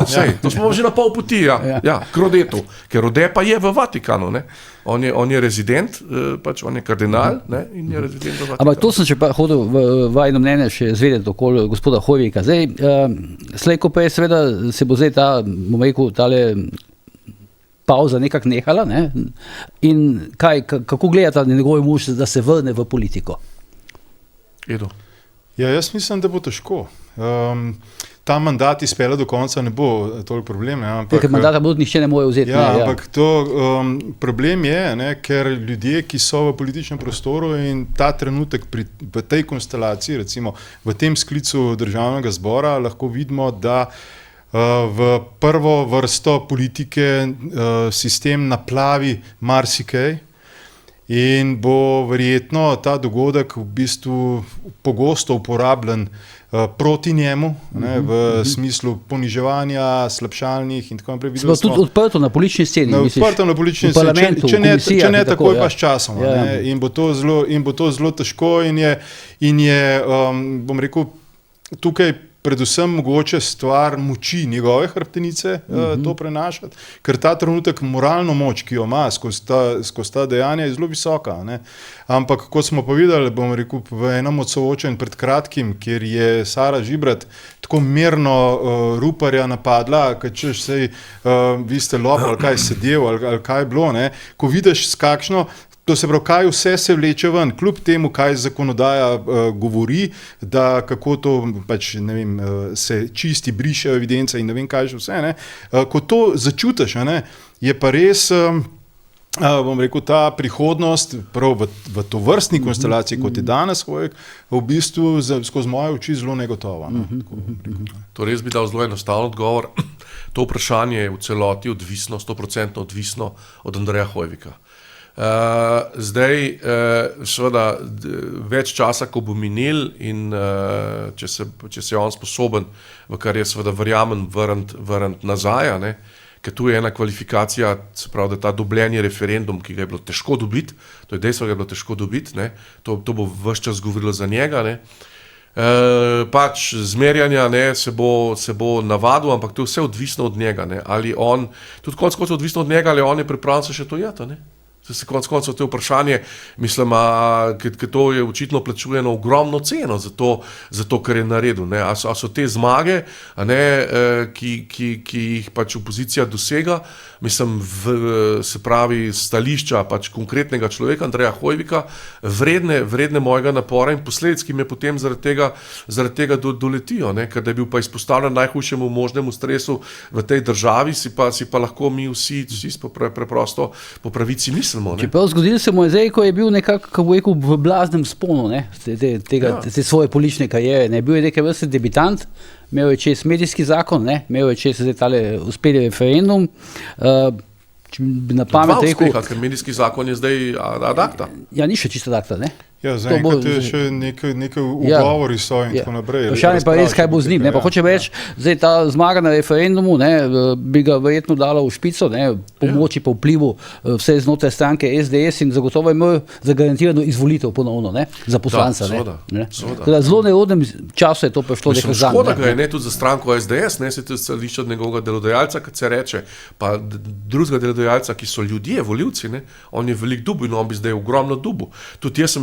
sej, to smo že na pol poti, k Rodetu. Ker Rode pa je v Vatikanu, On je rezident, pač on je kardinal, in je rezident v Vatikanu. Ampak to sem še pa hodil v eno mnenje še zvedeti okoli gospoda Hoivika. Zdaj, slejko pa je seveda, se bo zdaj ta, bom rekel, tale pauza nekako nehala, in kako gledata njegov mož, da se vrne v politiko? Edo. Ja, jaz mislim, da bo težko. Ta mandat izpela do konca ne bo toliko problem. Ker mandata bo nihče ne more vzeti. Ampak to problem je, ker ljudje, ki so v političnem prostoru in ta trenutek v tej konstelaciji, recimo v tem sklicu državnega zbora, lahko vidimo, da v prvo vrsto politike sistem naplavi marsikaj in bo verjetno ta dogodek v bistvu pogosto uporabljen proti njemu, v smislu poniževanja, slabšalnih in tako naprej. Tudi odprto na politični sceni. Odprto na politični sceni, če ne takoj pa s časom. In bo to zelo težko in je, bom rekel, tukaj predvsem mogoče stvar moči njegove hrbtenice to prenašati, ker ta trenutek moralno moč, ki jo ima skozi ta dejanja, je zelo visoka. Ampak, kot smo pa videli, bom rekel, v enem od soočenj pred kratkim, kjer je Sara Žibrat tako mirno Ruparja napadla, ker češ sej, vi ste lop, ali kaj sedel, ali kaj je bilo, ko vidiš s kakšno, to se pravi, kaj vse se vleče ven, kljub temu, kaj zakonodaja govori, da kako to pač, ne vem, se čisti, brišejo evidence in ne vem kaj že vse, ko to začutiš, je pa res, bom rekel, ta prihodnost prav v to vrstni konstelaciji, kot je danes Hoivik, v bistvu skozi moje oči zelo negotova. Torej, jaz bi dal zelo enostaven odgovor. To vprašanje je v celoti odvisno, 100% odvisno od Andreja Hoivika. Zdaj, seveda, več časa, ko bo minil in če se je on sposoben, v kar je seveda verjamem, vrniti nazaj, ne, ker tu je ena kvalifikacija, se pravi, da ta dobljeni referendum, ki ga je bilo težko dobiti, to je dejstvo, da ga je bilo težko dobiti, ne, to bo ves čas govorilo za njega, ne. Pač zmerjanja, ne, se bo navadil, ampak to je vse odvisno od njega, ne, ali on, tudi konec koncev odvisno od njega, ali on je pripravljen se še to jeti, ne. Se konec koncev to vprašanje, mislim, ker to je očitno plačujeno ogromno ceno za to, kar je naredil. Ne? A so te zmage, ki jih pač opozicija dosega, mislim, se pravi stališča pač konkretnega človeka, Andreja Hoivika, vredne mojega napora in posledic, ki me potem zaradi tega doletijo, ne? Ker da je bil pa izpostavljen najhujšemu možnemu stresu v tej državi, si pa lahko mi vsi preprosto po pravici mislimo. Čeprav zgodilo se mu je zdaj, ko je bil nekako, kako bo rekel, v blaznem sponu, ne, te svoje politične kariere, ne, bil je nekaj vrste debitant, imel je čez medijski zakon, ne, imel je čez zdaj tale uspeli referendum, če bi na pamet rekel... Ker medijski zakon je zdaj ad acta. Ja, ni še čisto ad acta, ne. Ja, zaenkrat je še nekaj ugovori so in tako naprej. Vprašanje pa je res, kaj bo z njim. Pa hočem reči, zdaj ta zmaga na referendumu, ne, bi ga verjetno dala v špico, ne, pomoči pa vplivu vse znotraj stranke SDS in zagotovo je imel zagarantirano izvolitev ponovno, ne, za poslanca. Zelo nerodnem času je to prišlo nekaj zanj. Škoda ga je, ne, tudi za stranko SDS, ne, se to stališče od njegovega delodajalca, kad se reče, pa drugega delodajalca, ki so ljudje, volivci, ne, on je velik dubu in on bi zdaj ogromno dubu. Tudi jaz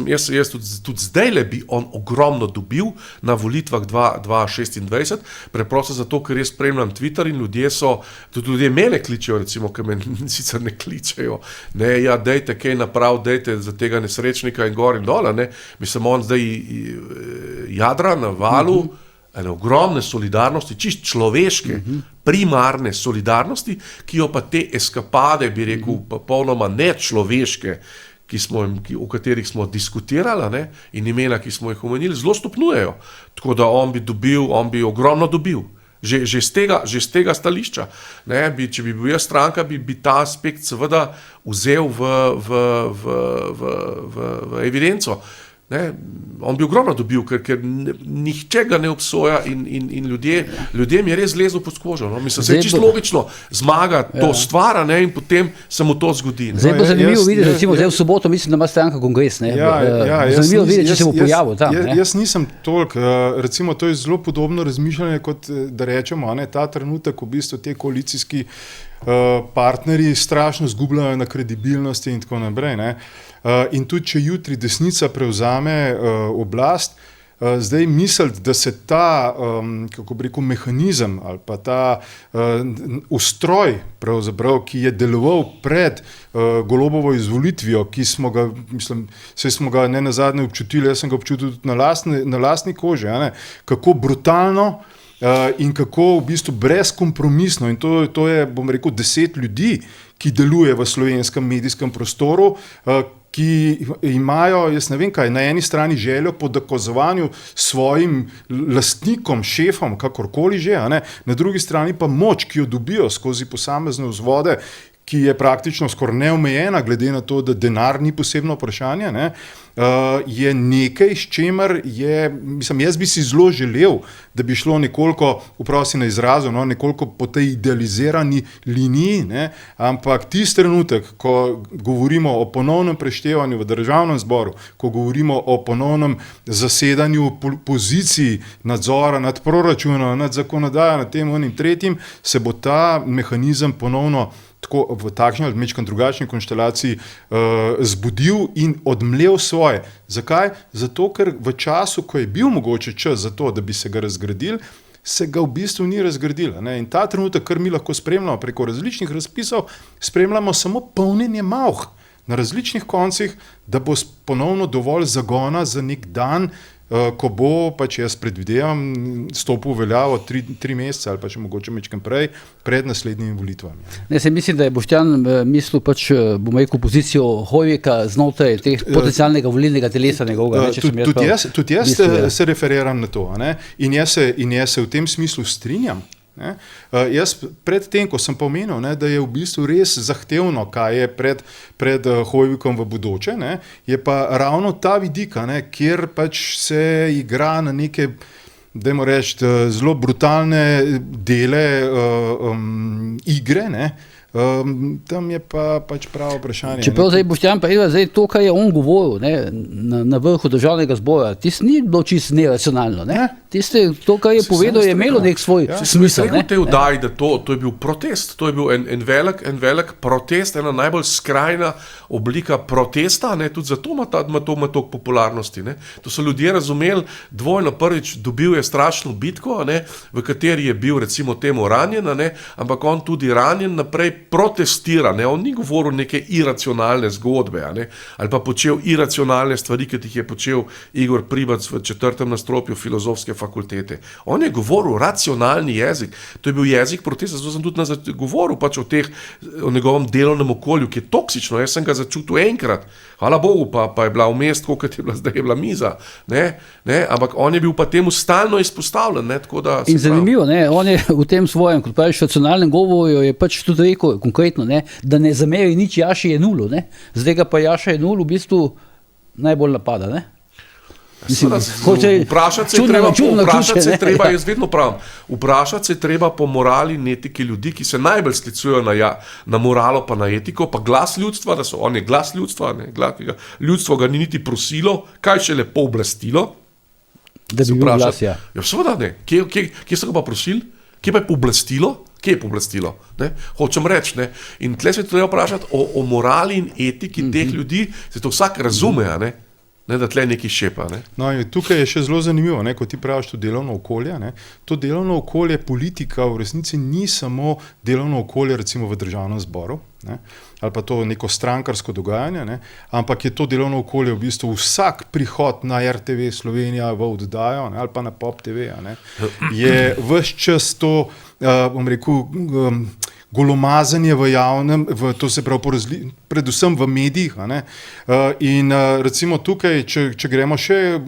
tudi zdajle bi on ogromno dobil na volitvah 2026, preprosto zato, ker jaz spremljam Twitter in tudi ljudje mene kličejo, recimo, ker me sicer ne kličejo, ne, ja, dejte kaj naprav, dejte za tega nesrečnika in gor in dole, ne, mislim, on zdaj jadra na valu, ene ogromne solidarnosti, čist človeške, primarne solidarnosti, ki jo pa te eskapade, bi rekel, popolnoma nečloveške, o katerih smo diskutirali, ne, in imena, ki smo jih omenili, zelo stopnjujejo. Tako da on bi ogromno dobil. Že z tega stališča. Ne, če bi bil jaz stranka, bi ta aspekt seveda vzel v evidenco. Ne, on bi ogromno dobil, ker nihče ga ne obsoja in ljudem je res zlezel pod kožo. No? Mislim, se je čisto logično, zmaga to stvara, ne, in potem se mu to zgodi. Ne. Zdaj bo zanimivo videti, recimo zdaj v soboto mislim, da ima stranka kongres. Ne? Zanimivo videti, če se bo pojavil tam. Jaz nisem toliko, recimo to je zelo podobno razmišljanje, kot da rečemo, ne, ta trenutek v bistvu te koalicijski partnerji strašno zgubljajo na kredibilnosti in tako naprej. Ne. In tudi, če jutri desnica prevzame oblast, zdaj misliti, da se ta, kako bi rekel, mehanizem ali pa ta ustroj, pravzaprav, ki je deloval pred Golobovo izvolitvijo, ki smo ga, mislim, smo ga ne nazadnje občutili, jaz sem ga občutil tudi na lastni koži, ne, kako brutalno in kako v bistvu brezkompromisno, in to je, bom rekel, 10 ljudi, ki deluje v slovenskem medijskem prostoru, ki imajo, jaz ne vem kaj, na eni strani željo po dokazovanju svojim lastnikom, šefom, kakorkoli že, ne? Na drugi strani pa moč, ki jo dobijo skozi posamezne vzvode, ki je praktično skoraj neomejena, glede na to, da denar ni posebno vprašanje, ne? Je nekaj, s čemer je, mislim, jaz bi si zelo želel, da bi šlo nekoliko, uprosti na izrazu, no, nekoliko po tej idealizirani liniji, ne, ampak tisti trenutek, ko govorimo o ponovnem preštevanju v državnem zboru, ko govorimo o ponovnem zasedanju poziciji nadzora nad proračunom, nad zakonodajo, nad tem onim tretjim, se bo ta mehanizem ponovno tako v takšni ali mečkam drugačni konstelaciji zbudil in odmlel svoje. Zakaj? Zato, ker v času, ko je bil mogoče čas za to, da bi se ga razgradil, se ga v bistvu ni razgradila. Ne? In ta trenutek, kar mi lahko spremljamo preko različnih razpisov, spremljamo samo polnjenje malh na različnih koncih, da bo ponovno dovolj zagona za nek dan ko bo, pač jaz predvidevam, stopil v veljavo 3 mesece ali pa če mogoče mečkam prej, pred naslednjimi volitvami. Ne, se mislim, da je Boštjan mislil pač, bomo rekel, pozicijo Hoivika znotraj teh potencialnega volilnega telesa njegovega. Tudi jaz se referiram na to, ne? In jaz se v tem smislu strinjam. Ne? Jaz predtem, ko sem pomenil, ne, da je v bistvu res zahtevno, kaj je pred Hoivikom v bodoče, ne, je pa ravno ta vidik, ne, kjer pač se igra na neke, dajmo reči, zelo brutalne dele igre, ne. Tam je pa pač pravo vprašanje. Čeprav zdaj Boštjan pa zdaj to, kar je on govoril, ne, na vrhu državnega zbora, tisto ni bilo čisto neracionalno. Ne? To, kar je povedal, je imelo nek svoj smisel. Ne? Te vdaji, da to je bil protest, to je bil en velik protest, ena najbolj skrajna oblika protesta, ne? Tudi zato ima toliko popularnosti. Ne? To so ljudje razumeli dvojno. Prvič, dobil je strašno bitko, ne? V kateri je bil recimo temu ranjen, ne? Ampak on tudi ranjen naprej protestira, ne? On ni govoril neke iracionalne zgodbe, ne? Ali pa počel iracionalne stvari, ki jih je počel Igor Pribac v 4. nadstropju filozofske fakultete. On je govoril racionalni jezik. To je bil jezik protesta, zato sem tudi govoril pač o njegovem delovnem okolju, ki je toksično. Jaz sem ga začutil enkrat. Hvala Bogu, pa je bila vmes, kot je bila zdaj je bila miza. Ne? Ampak on je bil pa temu stalno izpostavljen. Ne? Tako da, in zanimivo, ne? On je v tem svojem, kot praviš, racionalnem govorju je pač tudi rekel konkretno, ne? Da ne zameri nič Jaši Jenulu. Ne? Zdaj ga pa Jaša Jenul v bistvu najbolj napada. Ne? Vprašati se treba, jaz vedno pravim, vprašati se treba po morali in etiki ljudi, ki se najbolj sklicujejo na moralo pa na etiko, pa glas ljudstva, da so oni glas ljudstva, ne, ljudstvo ga ni niti prosilo, kaj še lepo oblastilo. Da bi bil glas, ja. Ja, seveda ne. Kje so ga pa prosili? Kje pa je pooblastilo? Kje je pooblastilo? Hočem reči, ne? In tle se treba vprašati o morali in etiki teh ljudi, se to vsak razume, ne? Ne, da tle neki šepa. Ne? No, tukaj je še zelo zanimivo, ne, ko ti praviš to delovno okolje. Ne, to delovno okolje politika v resnici ni samo delovno okolje recimo v državnem zboru, ne, ali pa to neko strankarsko dogajanje, ne, ampak je to delovno okolje v bistvu vsak prihod na RTV Slovenija v oddajo, ne, ali pa na Pop TV, ne, je ves čas to, bom rekel, golomazanje v javnem, to se pravi predvsem v medijih. Ne? In recimo tukaj, če gremo še,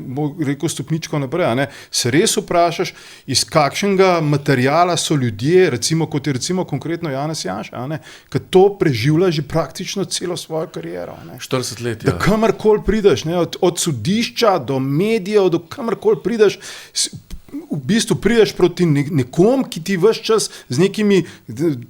rekel stopničko naprej, ne? Se res vprašaš, iz kakšnega materijala so ljudje, recimo kot je recimo konkretno Janez Janša, ki to preživlja že praktično celo svojo kariero. Ne? 40 let, ja. Da kamorkoli prideš, ne? Od sodišča do medijev, do kamorkoli prideš, v bistvu prideš proti nekom, ki ti ves čas z nekimi,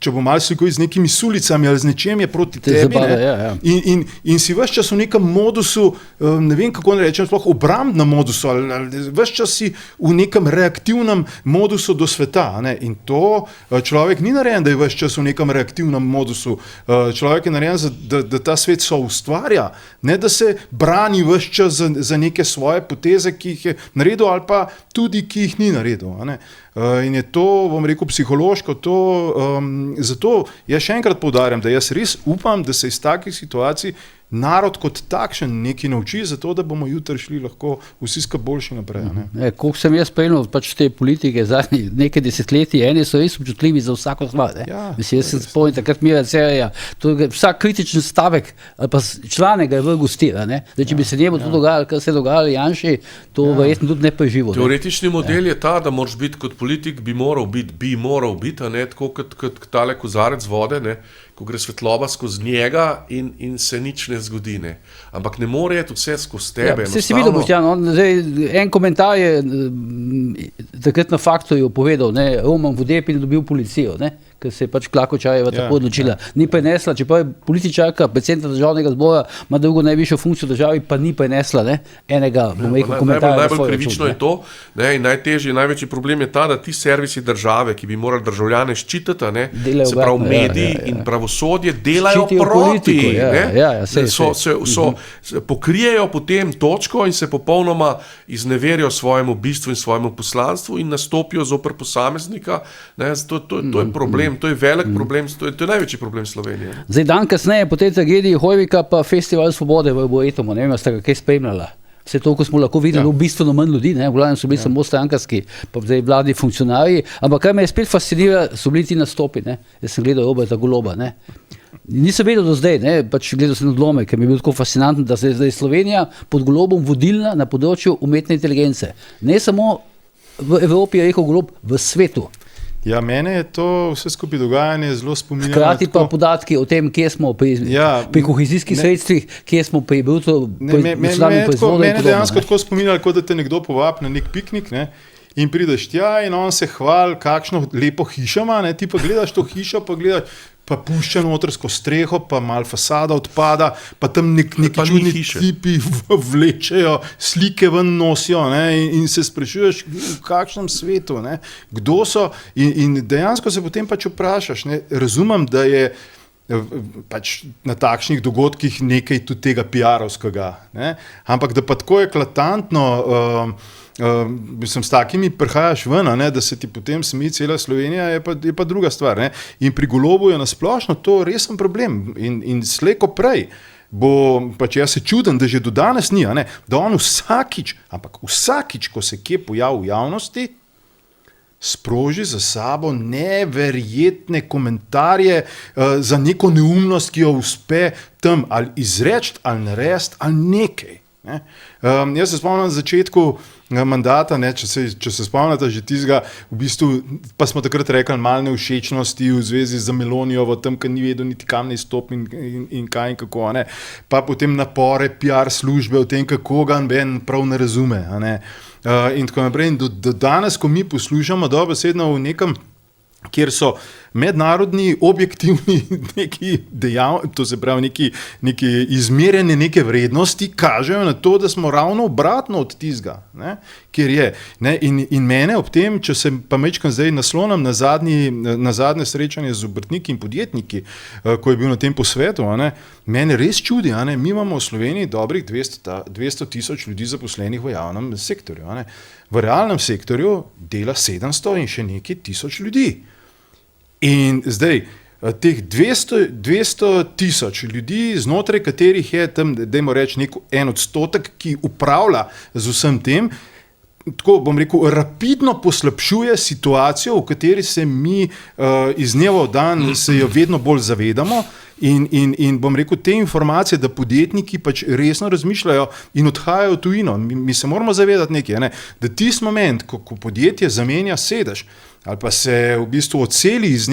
če bo malo slikovit, z nekimi sulicami ali z nečem je proti tebi. Ja. In si ves čas v nekem modusu, ne vem kako ne rečem, sploh obrambnem modusu, ali ves čas si v nekem reaktivnem modusu do sveta. Ne? In to človek ni narejen, da je ves čas v nekem reaktivnem modusu. Človek je narejen, da ta svet soustvarja, ne da se brani ves čas za neke svoje poteze, ki jih je naredil ali pa tudi, ki jih ni naredil. Ne? In je to, bom rekel, psihološko, zato jaz še enkrat poudarjam, da jaz res upam, da se iz takih situacij narod kot takšen nekaj nauči, zato da bomo jutri šli lahko vsi skupaj boljši naprej. Koliko sem jaz spremljal pač te politike zadnjih nekaj desetletij, eni so res občutljivi za vsako stvar. Ja, jaz se spomnim takrat Mira Cerarja, vsak kritičen stavek ali pa članek ga je vrgel s tira. Če bi se njemu to dogajalo, kar se je dogajalo Janši, to verjetno tudi ne preživo. Teoretični model je ta, da moraš biti kot politik, bi moral biti, tako kot tale kozarec vode, ne? Ko gre svetloba skozi njega in se nič ne zgodi. Ne? Ampak ne more je vse skozi tebe. Ja, si videl, Boštjan, en komentar je takrat na Faktorju povedal, Roman Vodeb je dobil policijo, ker se je pač Klakočarjeva tako odločila. Ni prenesla, čeprav je političarka, predsednica državnega zbora, ima drugo najvišjo funkcijo v državi, pa ni prenesla enega, bom rekel, komentarja. Najbolj krivično je to, in najtežji, največji problem je ta, da ti servisi države, ki bi morali državljane ščititi, se pravi mediji in pravosodje, delajo proti. Pokrijejo potem točko in se popolnoma izneverijo svojemu bistvu in svojemu poslanstvu in nastopijo zoper posameznika. To je problem. To je velik problem, to je največji problem Slovenije. Zdaj dan kasneje po tej tragediji Hoivika pa Festival svobode v Arboretumu, ne vem, ste ga kaj spremljala? Vse to, ko smo lahko videli, v bistveno manj ljudi, v glavnem so bili samo strankarski, pa zdaj vladni funkcionarji, ampak kar me je spet fascinira, so bili ti nastopi, Jaz sem gledal Roberta Goloba, Nisem vedel do zdaj, pač gledal sem odlomek, ker mi je bil tako fascinanten, da se je zdaj Slovenija pod Golobom vodilna na področju umetne inteligence. Ne samo v Evropi, je rekel Golob, v svetu. Ja, mene je to vse skupaj dogajanje zelo spominjalo. Hkrati pa podatki o tem, kje smo pri kohezijskih sredstvih, kje smo pri bruto nacionalnem proizvodu. Mene dejansko tako spominjalo, kot da te nekdo povabi na nek piknik, in prideš tja in on se hvali, kakšno lepo hišo ima, ti pa gledaš to hišo, pa gledaš, pa pušča notrsko streho, pa mal fasada odpada, pa tam neki čudni tipi vlečejo, slike ven nosijo, in se sprašuješ, v kakšnem svetu, kdo so, in dejansko se potem pač vprašaš, razumem, da je pač na takšnih dogodkih nekaj tudi tega PR-ovskega, ampak da pa tako eklatantno s takimi prihajaš ven, da se ti potem smeji cela Slovenija, je pa druga stvar. In pri Golobu je nasplošno to resen problem in slejko prej bo, pač jaz se čudim, da že do danes ni, da on vsakič, ko se kje pojavi v javnosti, sproži za sabo neverjetne komentarje za neko neumnost, ki jo uspe tam ali izreči, ali narediti, ali nekaj. Jaz se spomnim na začetku mandata, če se spomnite že tistega, v bistvu, pa smo takrat rekli malo nevšečnosti v zvezi z Melonijovo, tam, ker ni vedel niti kam ne stopi in kaj in kako, pa potem napore PR službe o tem, kako ga noben prav ne razume, in tako naprej. In do danes, ko mi poslušamo dobesedno v nekem, kjer so mednarodni, objektivni to se pravi neki izmerjene neke vrednosti, kažejo na to, da smo ravno obratno od tistega, kjer je. In mene ob tem, če se pa mečkam zdaj naslonim na zadnje srečanje z obrtniki in podjetniki, ko je bil na tem posvetu, mene res čudi, mi imamo v Sloveniji dobrih 200,000 ljudi zaposlenih v javnem sektorju. V realnem sektorju dela 700 in še nekaj tisoč ljudi. In zdaj, teh 200,000 ljudi, znotraj katerih je tam, dajmo reči, en odstotek, ki upravlja z vsem tem, tako bom rekel, rapidno poslabšuje situacijo, v kateri se mi iz dneva v dan se jo vedno bolj zavedamo. In bom rekel, te informacije, da podjetniki pač resno razmišljajo in odhajajo v tujino. Mi se moramo zavedati nekaj, da tisti moment, ko podjetje zamenja sedež ali pa se v bistvu odseli iz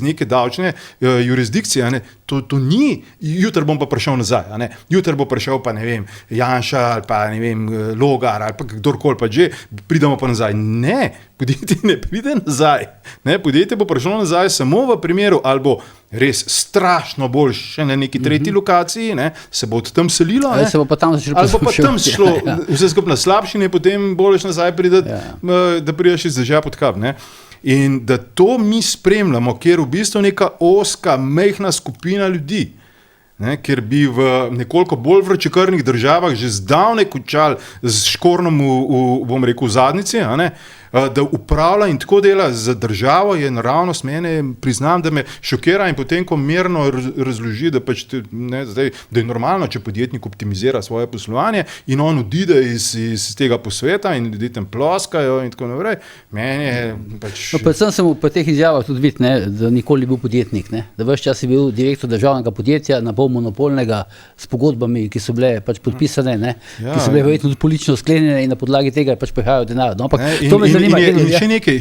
neke davčne jurisdikcije, to ni, jutri bom pa prišel nazaj, jutri bo prišel pa, ne vem, Janša ali pa, ne vem, Logar ali pa kdorkoli pa že, pridemo pa nazaj. Ne, podjetje ne pride nazaj. Podjetje bo prišlo nazaj samo v primeru, ali bo res strašno bolj še na neki tretji lokaciji, se bo od tam selilo, ali se bo pa tam začelo ali bo pa tam šlo, vse skupaj na slabšine, potem boljš nazaj prideti, da prideš iz dežja pod kap. In da to mi spremljamo, kjer v bistvu neka ozka, majhna skupina ljudi, ker bi v nekoliko bolj vročekrvnih državah že zdavnaj končali z škornom bom rekel, v zadnjici, da upravlja in tako dela za državo, je naravnost mene, priznam, da me šokira in potem, ko mirno razloži, da pač da je normalno, če podjetnik optimizira svoje poslovanje in on odide iz tega posveta in ljudje tam ploskajo in tako naprej, meni je pač... Predvsem sem v teh izjavah tudi videl, da nikoli bil podjetnik, da ves čas je bil direktor državnega podjetja, na pol monopolnega, s pogodbami, ki so bile pač podpisane, ki so bile verjetno politično sklenjene in na podlagi tega je pač prihajal denar. Ampak to me zanima. In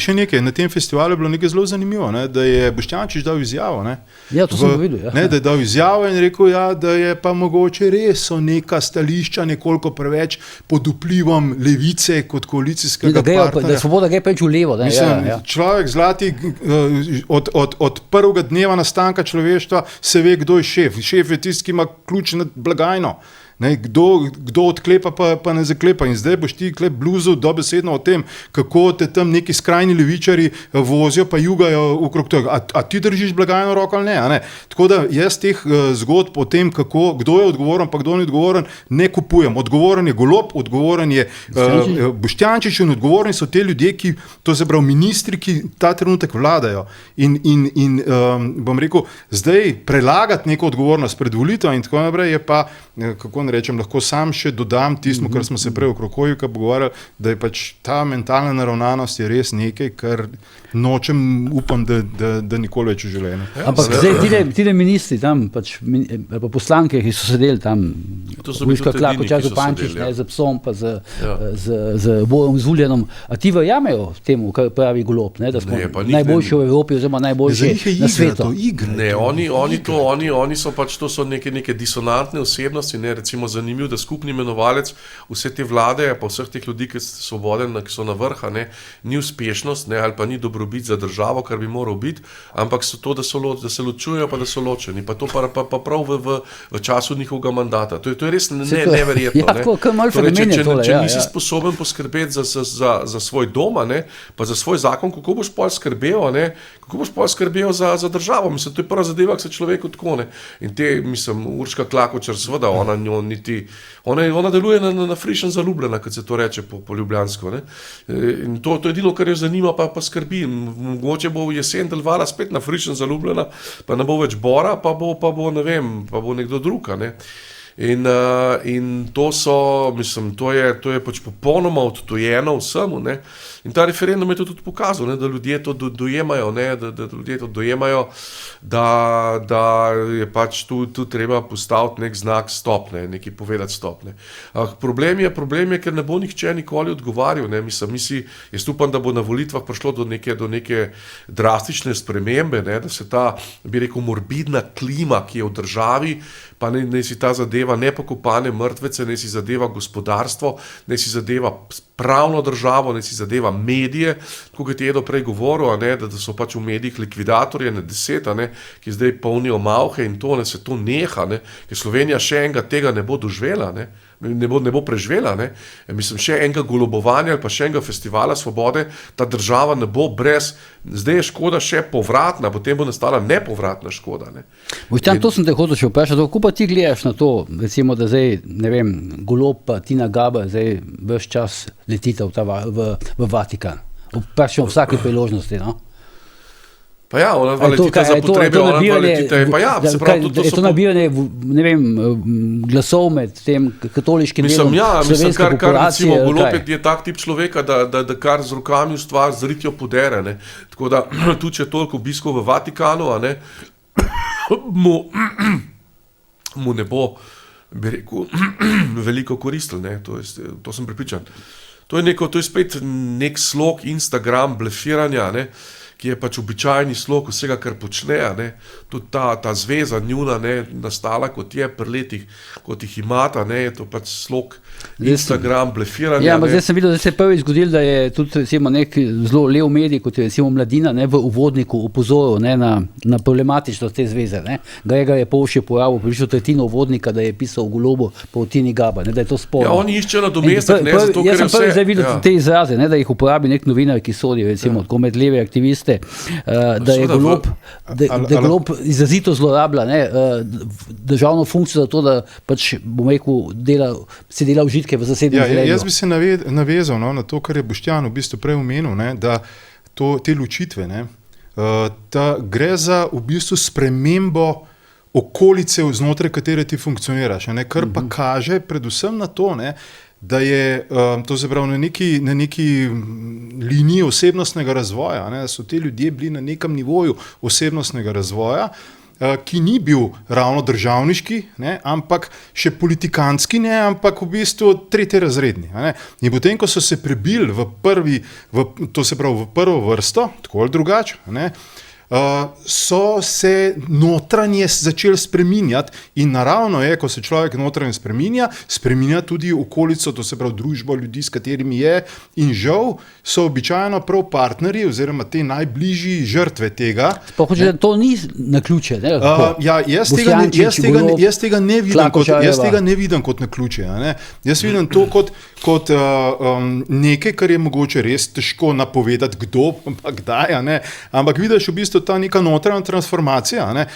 še nekaj, na tem festivalu je bilo nekaj zelo zanimivo, da je Boštjančič dal izjavo. Ja, to sem videl. Da je dal izjavo in rekel, da je pa mogoče res neka stališča nekoliko preveč pod vplivom levice kot koalicijskega partnerja. Da Svoboda gre preveč v levo. Človek zlati od prvega dneva nastanka človeštva se ve, kdo je šef. Šef je tisti, ki ima ključ nad blagajno. Kdo odklepa, pa ne zaklepa. In zdaj boš ti bluzil dobesedno o tem, kako te tam neki skrajni levičari vozijo pa jugajo okrog tega. A ti držiš blagajno roko ali ne? Tako da jaz teh zgodb o tem, kdo je odgovoren pa kdo ni odgovoren, ne kupujem. Odgovoren je Golob, odgovoren je Boštjančič in odgovorni so te ljudje, ki, to se pravi ministri, ki ta trenutek vladajo. In bom rekel, zdaj prelagati neko odgovornost pred volitev in tako naprej je pa, kako ne rečem, lahko sam še dodam tistmu, kar smo se prej v Krokovika pogovarjali, da je pač ta mentalna naravnanost je res nekaj, kar nočem, upam, da nikoli več v življenju. Ampak zdaj tide ministri tam, pa poslanke, ki so sedeli tam, Vuška Klakočar Zupančič, z psom, pa z Bojem Zvuljanom, a ti verjamejo temu, kar pravi Golob, da smo najboljši v Evropi oziroma najboljši na svetu? Ne, oni so pač, to so neke disonantne osebnosti, ne, recimo zanimivo, da skupni imenovalec vse te vlade, pa vseh teh ljudi, ki so svobodni, ki so na vrha, ne, ni uspešnost, ne, ali pa ni dobrobit za državo, kar bi moral biti, ampak so to, da se ločujejo, pa da so ločeni, pa to pa prav v času njihovega mandata. To je res neverjetno. Torej, če nisi sposoben poskrbeti za svoj dom, ne, pa za svoj zakon, kako boš pol skrbel, ne, kako boš pol skrbel za državo. Mislim, to je prva zadeva, ki se človeku tako, ne. In Urška Klakočar, seveda, ona deluje na frišen zaljubljena, kot se to reče po ljubljansko, ne. In to je edino, kar jo zanima, pa skrbi. Mogoče bo v jesen delovala spet na frišen zaljubljena, pa ne bo več Bora, pa bo ne vem, pa bo nekdo drug, ne. In to je pač popolnoma odtujeno vsemu, ne. In ta referendum je to tudi pokazal, ne, da ljudje to dojemajo, ne, da ljudje to dojemajo, da je pač tu treba postaviti nek znak stop, ne, nekaj povedati stop, ne. Problem je, ker ne bo nihče nikoli odgovarjal, ne, jaz upam, da bo na volitvah prišlo do neke drastične spremembe, ne, da se ta, bi rekel, morbidna klima, ki je v državi, pa ne si ta zadeva nepokopane mrtvece, ne si zadeva gospodarstvo, ne si zadeva pravno državo, ne si zadeva medije, tako kot je Edo prej govoril, da so pač v medijih likvidatorje na 10, ki zdaj polnijo malhe in to, se to neha, ker Slovenija še enega tega ne bo doživela, ne bo preživela. Mislim, še enega golobovanja ali pa še enega festivala svobode, ta država ne bo brez, zdaj je škoda še povratna, potem bo nastala nepovratna škoda. Boštjan, to sem te hotel še vprašati, kako pa ti gledaš na to, recimo, da zdaj, ne vem, Golob pa Tina Gaber zdaj ves čas letita v Vatikan, v vsaki priložnosti, no? Pa ja, ona dva letita za potrebe, ona dva letita, pa ja, se pravi, je to nabiranje, ne vem, glasov med tem katoliškim delom slovenske populacije. Recimo, Golob je tak tip človeka, da kar z rokami ustvari, z ritjo podere, ne. Tako da, tudi če toliko obiskov v Vatikanu, mu ne bo, bi rekel, veliko koristilo, ne, to sem prepričan. To je spet nek slog Instagram blefiranja, ne, ki je pač običajni slog vsega, kar počne, ne. Tudi ta zveza njuna, ne, nastala kot je pri letih, kot jih imata, ne, je to pač slog Instagram blefiranja. Ja, ampak zdaj sem videl, da se je prvi zgodil, da je tudi recimo nek zelo lev medij, kot je recimo Mladina, ne, v uvodniku opozoril, ne, na problematičnost te zveze, ne. Gregor je Povš je pojavil približno tretjino uvodnika, da je pisal v Golobu po Tini Gaber, ne, da je to sporno. Ja, oni iščejo nadomestek, ne, zato ker je vse. Jaz sem prvi zdaj videl te izraze, ne, da jih uporabi nek novinar, ki sodi recimo tako med leve aktiviste, da je Golob izrazito zlorablja, ne, državno funkcijo za to, da pač, bom rekel, se dela užitke v zasebnem življenju. Jaz bi se navezal na to, kar je Boštjan v bistvu prej omenil, ne, da te ločitve, ne, gre za v bistvu spremembo okolice, znotraj katere ti funkcioniraš, ne, kar pa kaže predvsem na to, ne, da je to se pravi na neki liniji osebnostnega razvoja, ne, da so ti ljudje bili na nekem nivoju osebnostnega razvoja, ki ni bil ravno državniški, ne, ampak še politikantski, ne, ampak v bistvu tretjerazredni. In potem, ko so se prebili v prvo vrsto, tako ali drugače, ne, so se notranje začeli spreminjati in naravno je, ko se človek notranje spreminja tudi okolico, to se pravi družbo ljudi, s katerimi je, in žal so običajno prav partnerji oziroma te najbližji žrtve tega. Spohoče, da to ni naključje, ne? Ja, jaz tega ne vidim kot naključje, ne? Jaz vidim to kot nekaj, kar je mogoče res težko napovedati, kdo pa kdaj, ne? Ampak vidiš v bistvu ta neka notranja transformacija. Ne?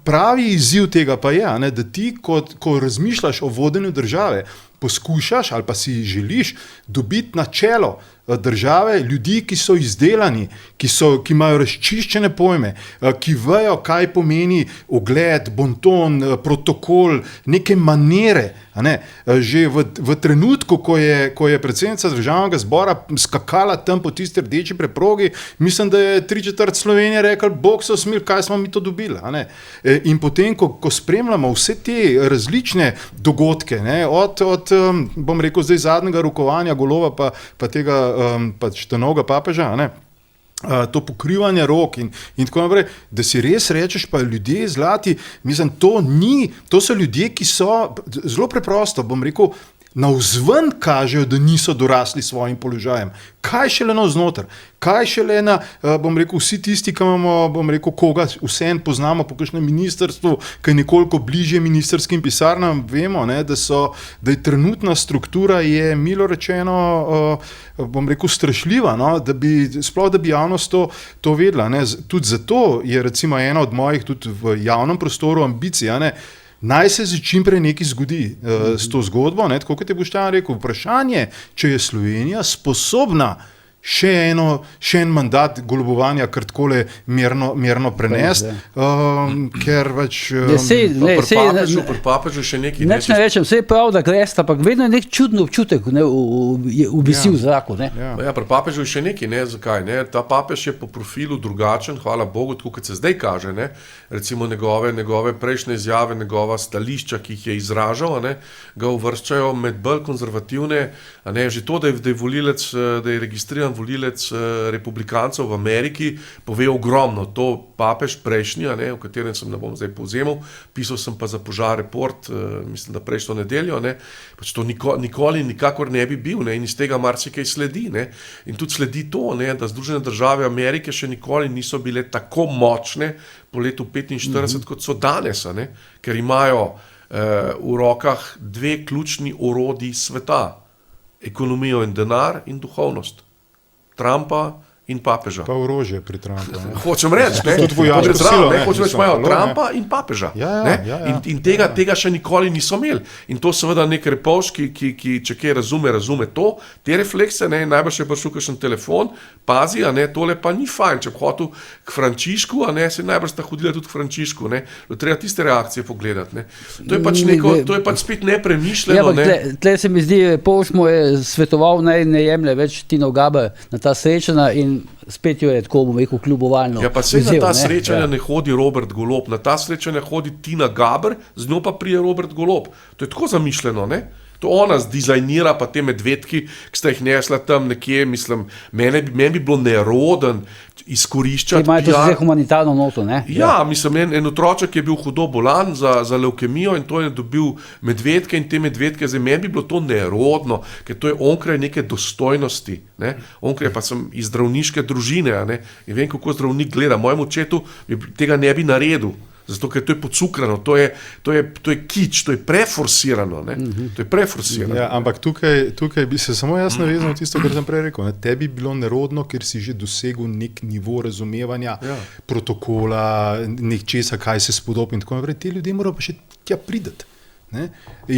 Pravi izziv tega pa je, ne, da ti, ko razmišljaš o vodenju države, poskušaš ali pa si želiš dobiti na čelo države ljudi, ki so izdelani, ki imajo razčiščene pojme, ki vejo, kaj pomeni ugled, bonton, protokol, neke manere. Že v trenutku, ko je predsednica Državnega zbora skakala tam po tisti rdeči preprogi, mislim, da je 3/4 Slovenije rekel, bog se usmil, kaj smo mi to dobili. In potem, ko spremljamo vse te različne dogodke, od bom rekel, zdaj zadnjega rokovanja Goloba pa tega pač novega papeža, to pokrivanje rok in tako naprej, da si res rečeš, pa ljudje zlati, mislim, to so ljudje, ki so zelo preprosto, bom rekel, navzven kažejo, da niso dorasli svojim položajem. Kaj šele navznoter? Kaj šele bom rekel, vsi tisti, ki imamo, bom rekel, koga vseeno poznamo po kakšnem ministrstvu, ki je nekoliko bližje ministrskim pisarnam, vemo, da je trenutna struktura je milo rečeno, bom rekel, strašljiva, da bi javnost to vedela. Tudi zato je recimo ena od mojih tudi v javnem prostoru ambicij, naj se čim prej nekaj zgodi s to zgodbo, tako kot je Boštjan rekel, vprašanje, če je Slovenija sposobna še en mandat golobovanja kar takole mirno prenesti, ker več... Pri papežu še nekaj... Neč ne rečem, vse je prav, da gresta, ampak vedno je nek čudno občutek visi v zraku. Pri papežu je še nekaj, zakaj? Ta papež je po profilu drugačen, hvala Bogu, tako kot se zdaj kaže, recimo njegove prejšnje izjave, njegova stališča, ki jih je izražal, ga uvrščajo med bolj konzervativne, že to, da je registriran volilec republikancev v Ameriki, pove ogromno. To papež prejšnji, o katerem sem ne bom zdaj povzemal, pisal sem pa za Požar report, mislim, da prejšnjo nedeljo, pač to nikoli nikakor ne bi bil, in iz tega marsikaj sledi. In tudi sledi to, da Združene države Amerike še nikoli niso bile tako močne po letu 1945, kot so danes, ker imajo v rokah dve ključni orodji sveta. Ekonomijo in denar in duhovnost. Trumpa in papeža. Pa orožje pri Trumpu. Hočem reči, hočem reči, imajo Trumpa in papeža. In tega še nikoli niso imeli. In to seveda nek Repovž, ki če kaj razume to, te reflekse, najbrž je prišel kakšen telefon, pazi, tole pa ni fajn, če bi hotel k Frančišku, se najbrž sta hodila tudi k Frančišku, treba tiste reakcije pogledati. To je pač to je pač spet nepremišljeno. Tle se mi zdi, Repovž mu je svetoval, naj ne jemlje več Tino Gaber na ta srečanja in spet jo je tako, bom rekel, kljubovalno. Ja, pa se na ta srečanja ne hodi Robert Golob, na ta srečanja hodi Tina Gaber, z njo pa prije Robert Golob. To je tako zamišljeno, To ona zdizajnira pa te medvedki, ki sta jih nesla tam nekje, mislim, meni bi bilo neroden izkoriščati. Ki imajo to zdaj humanitarno noto, Ja, mislim, en otroček je bil hudo bolan za levkemijo in to je dobil medvedke in te medvedke, zdaj meni bi bilo to nerodno, ker to je onkraj neke dostojnosti, onkraj pa sem iz zdravniške družine, in vem, kako zdravnik gleda, mojemu očetu tega ne bi naredil. Zato, ker to je podcukrano, to je kič, to je preforsirano. To je preforsirano. Ja, ampak tukaj bi se samo jaz navezal tisto, kar sem prej rekel. Tebi bi bilo nerodno, ker si že dosegel nek nivo razumevanja protokola, nečesa, kaj se spodobi in tako naprej. Te ljudje morajo pa še tja prideti.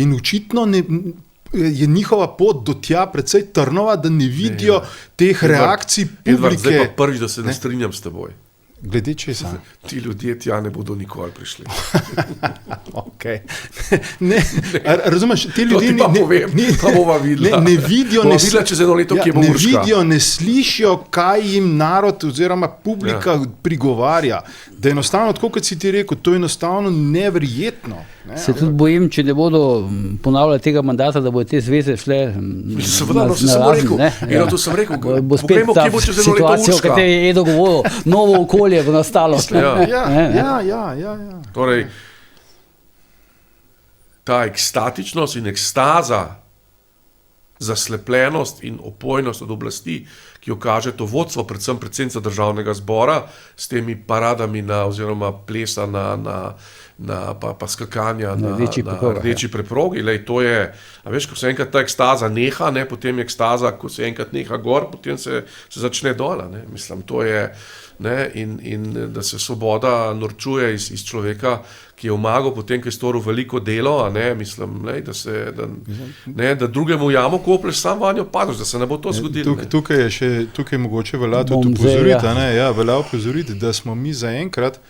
In očitno je njihova pot do tja precej trnova, da ne vidijo teh reakcij publike. Edvard, zdaj pa prvič, da se ne strinjam s teboj. Glede česa? Ti ljudje tja ne bodo nikoli prišli. Okay. Razumeš, ti ljudje ne vidijo, ne slišijo, kaj jim narod oziroma publika prigovarja. Da je enostavno, tako kot si ti rekel, to je enostavno neverjetno. Se tudi bojim, če ne bodo ponavljali tega mandata, da bodo te zveze šle na razen. To sem rekel. Bo spet ta situacija, o kateri je Edo govoril, novo okolje bo nastalo. Ja. Torej, ta ekstatičnost in ekstaza, zaslepljenost in opojnost od oblasti, ki jo kaže to vodstvo, predvsem predsednica Državnega zbora, s temi paradami oziroma plesa pa skakanja na rdeči preprogi. To je, a veš, ko se enkrat ta ekstaza neha, potem je ekstaza, ko se enkrat neha gor, potem se začne dol. Mislim, to je, in da se svoboda norčuje iz človeka, ki je omagal potem, ki je storil veliko delo, a ne, mislim, ne, da drugemu jamo kopleš, sam vanjo padeš, da se ne bo to zgodilo. Tukaj mogoče velja tudi upozoriti, velja upozoriti, da smo mi zaenkrat,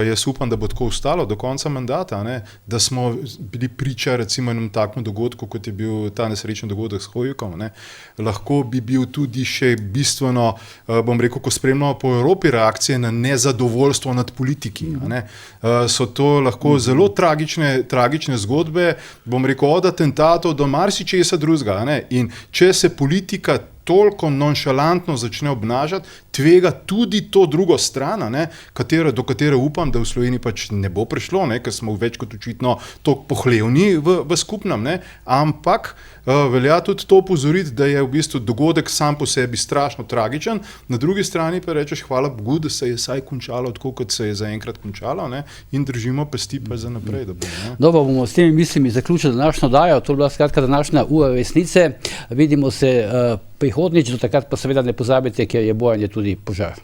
jaz upam, da bo tako ostalo do konca mandata, da smo bili priča recimo enem takmu dogodku, kot je bil ta nesrečen dogodek s Hojekom. Lahko bi bil tudi še bistveno, bom rekel, ko spremljamo po Evropi reakcije na nezadovoljstvo nad politiki. So to lahko zelo tragične zgodbe, bom rekel, od atentatov do marsičesa drugega. In če se politika toliko nonšalantno začne obnašati, tvega tudi to drugo stran, do katere upam, da v Sloveniji pač ne bo prišlo, ker smo več kot očitno toliko pohlevni v skupnem, ampak velja tudi to opozoriti, da je v bistvu dogodek sam po sebi strašno tragičen, na drugi strani pa rečeš, hvala Bogu, da se je saj končalo tako, kot se je zaenkrat končalo, in držimo pesti pa za naprej, da bo. Dobro, bomo s temi mislimi zaključili današnjo dajo, to je bila skratka današnja ura resnice, vidimo se prihodnič, do takrat pa seveda ne pozabite, ker je bojanje tudi požar.